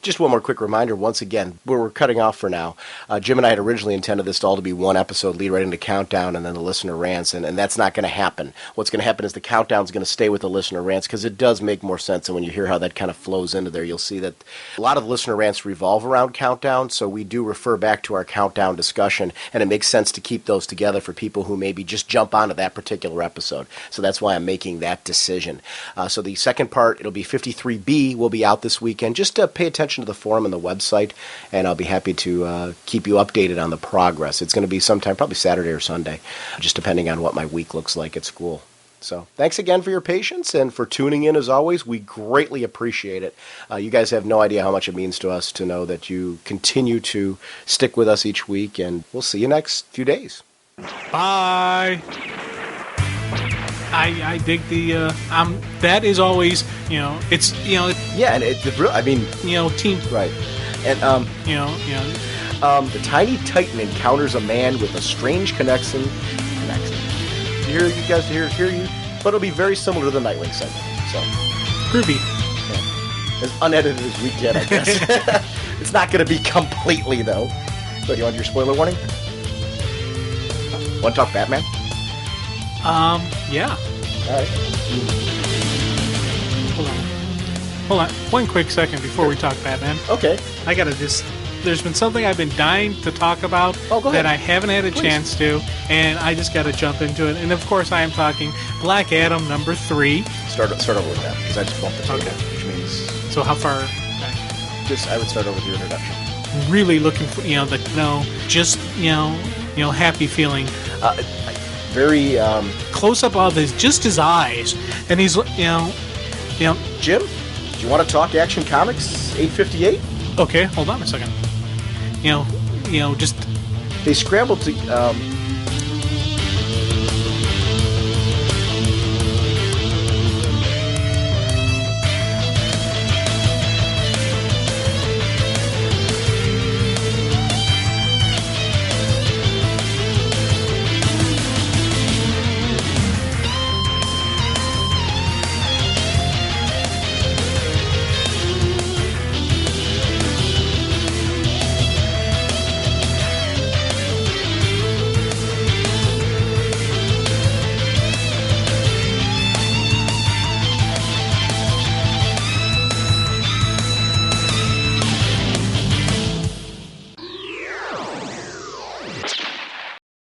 Speaker 1: Just one more quick reminder, once again, we're cutting off for now. Jim and I had originally intended this all to be one episode, lead right into Countdown, and then the listener rants, and that's not going to happen. What's going to happen is the Countdown's going to stay with the listener rants, because it does make more sense, and when you hear how that kind of flows into there, you'll see that a lot of listener rants revolve around Countdown, so we do refer back to our Countdown discussion, and it makes sense to keep those together for people who maybe just jump onto that particular episode. So that's why I'm making that decision. So the second part, it'll be 53B, will be out this weekend. Just pay attention to the forum and the website, and I'll be happy to keep you updated on the progress. It's going to be sometime, probably Saturday or Sunday, just depending on what my week looks like at school. So thanks again for your patience and for tuning in as always. We greatly appreciate it. You guys have no idea how much it means to us to know that you continue to stick with us each week, and we'll see you next few days.
Speaker 2: Bye. I dig the that is always it's
Speaker 1: yeah, and
Speaker 2: team
Speaker 1: right, and the tiny titan encounters a man with a strange connection. Here you guys hear you, but it'll be very similar to the Nightwing segment. So
Speaker 2: groovy,
Speaker 1: as unedited as we can, I guess. It's not going to be completely though. So do you want your spoiler warning? Want to talk Batman?
Speaker 2: Yeah.
Speaker 1: All right.
Speaker 2: Hold on. One quick second before we talk Batman.
Speaker 1: Okay.
Speaker 2: I gotta there's been something I've been dying to talk about that I haven't had a chance to, and I just gotta jump into it. And of course I am talking Black Adam #3.
Speaker 1: Start over with that, because I just bumped the table, which means...
Speaker 2: So how far back?
Speaker 1: I would start over with your introduction.
Speaker 2: Really looking for, happy feeling.
Speaker 1: Very
Speaker 2: close up of his eyes, and he's
Speaker 1: Jim, do you want to talk Action Comics 858?
Speaker 2: Okay, hold on a second. Just
Speaker 1: they scrambled to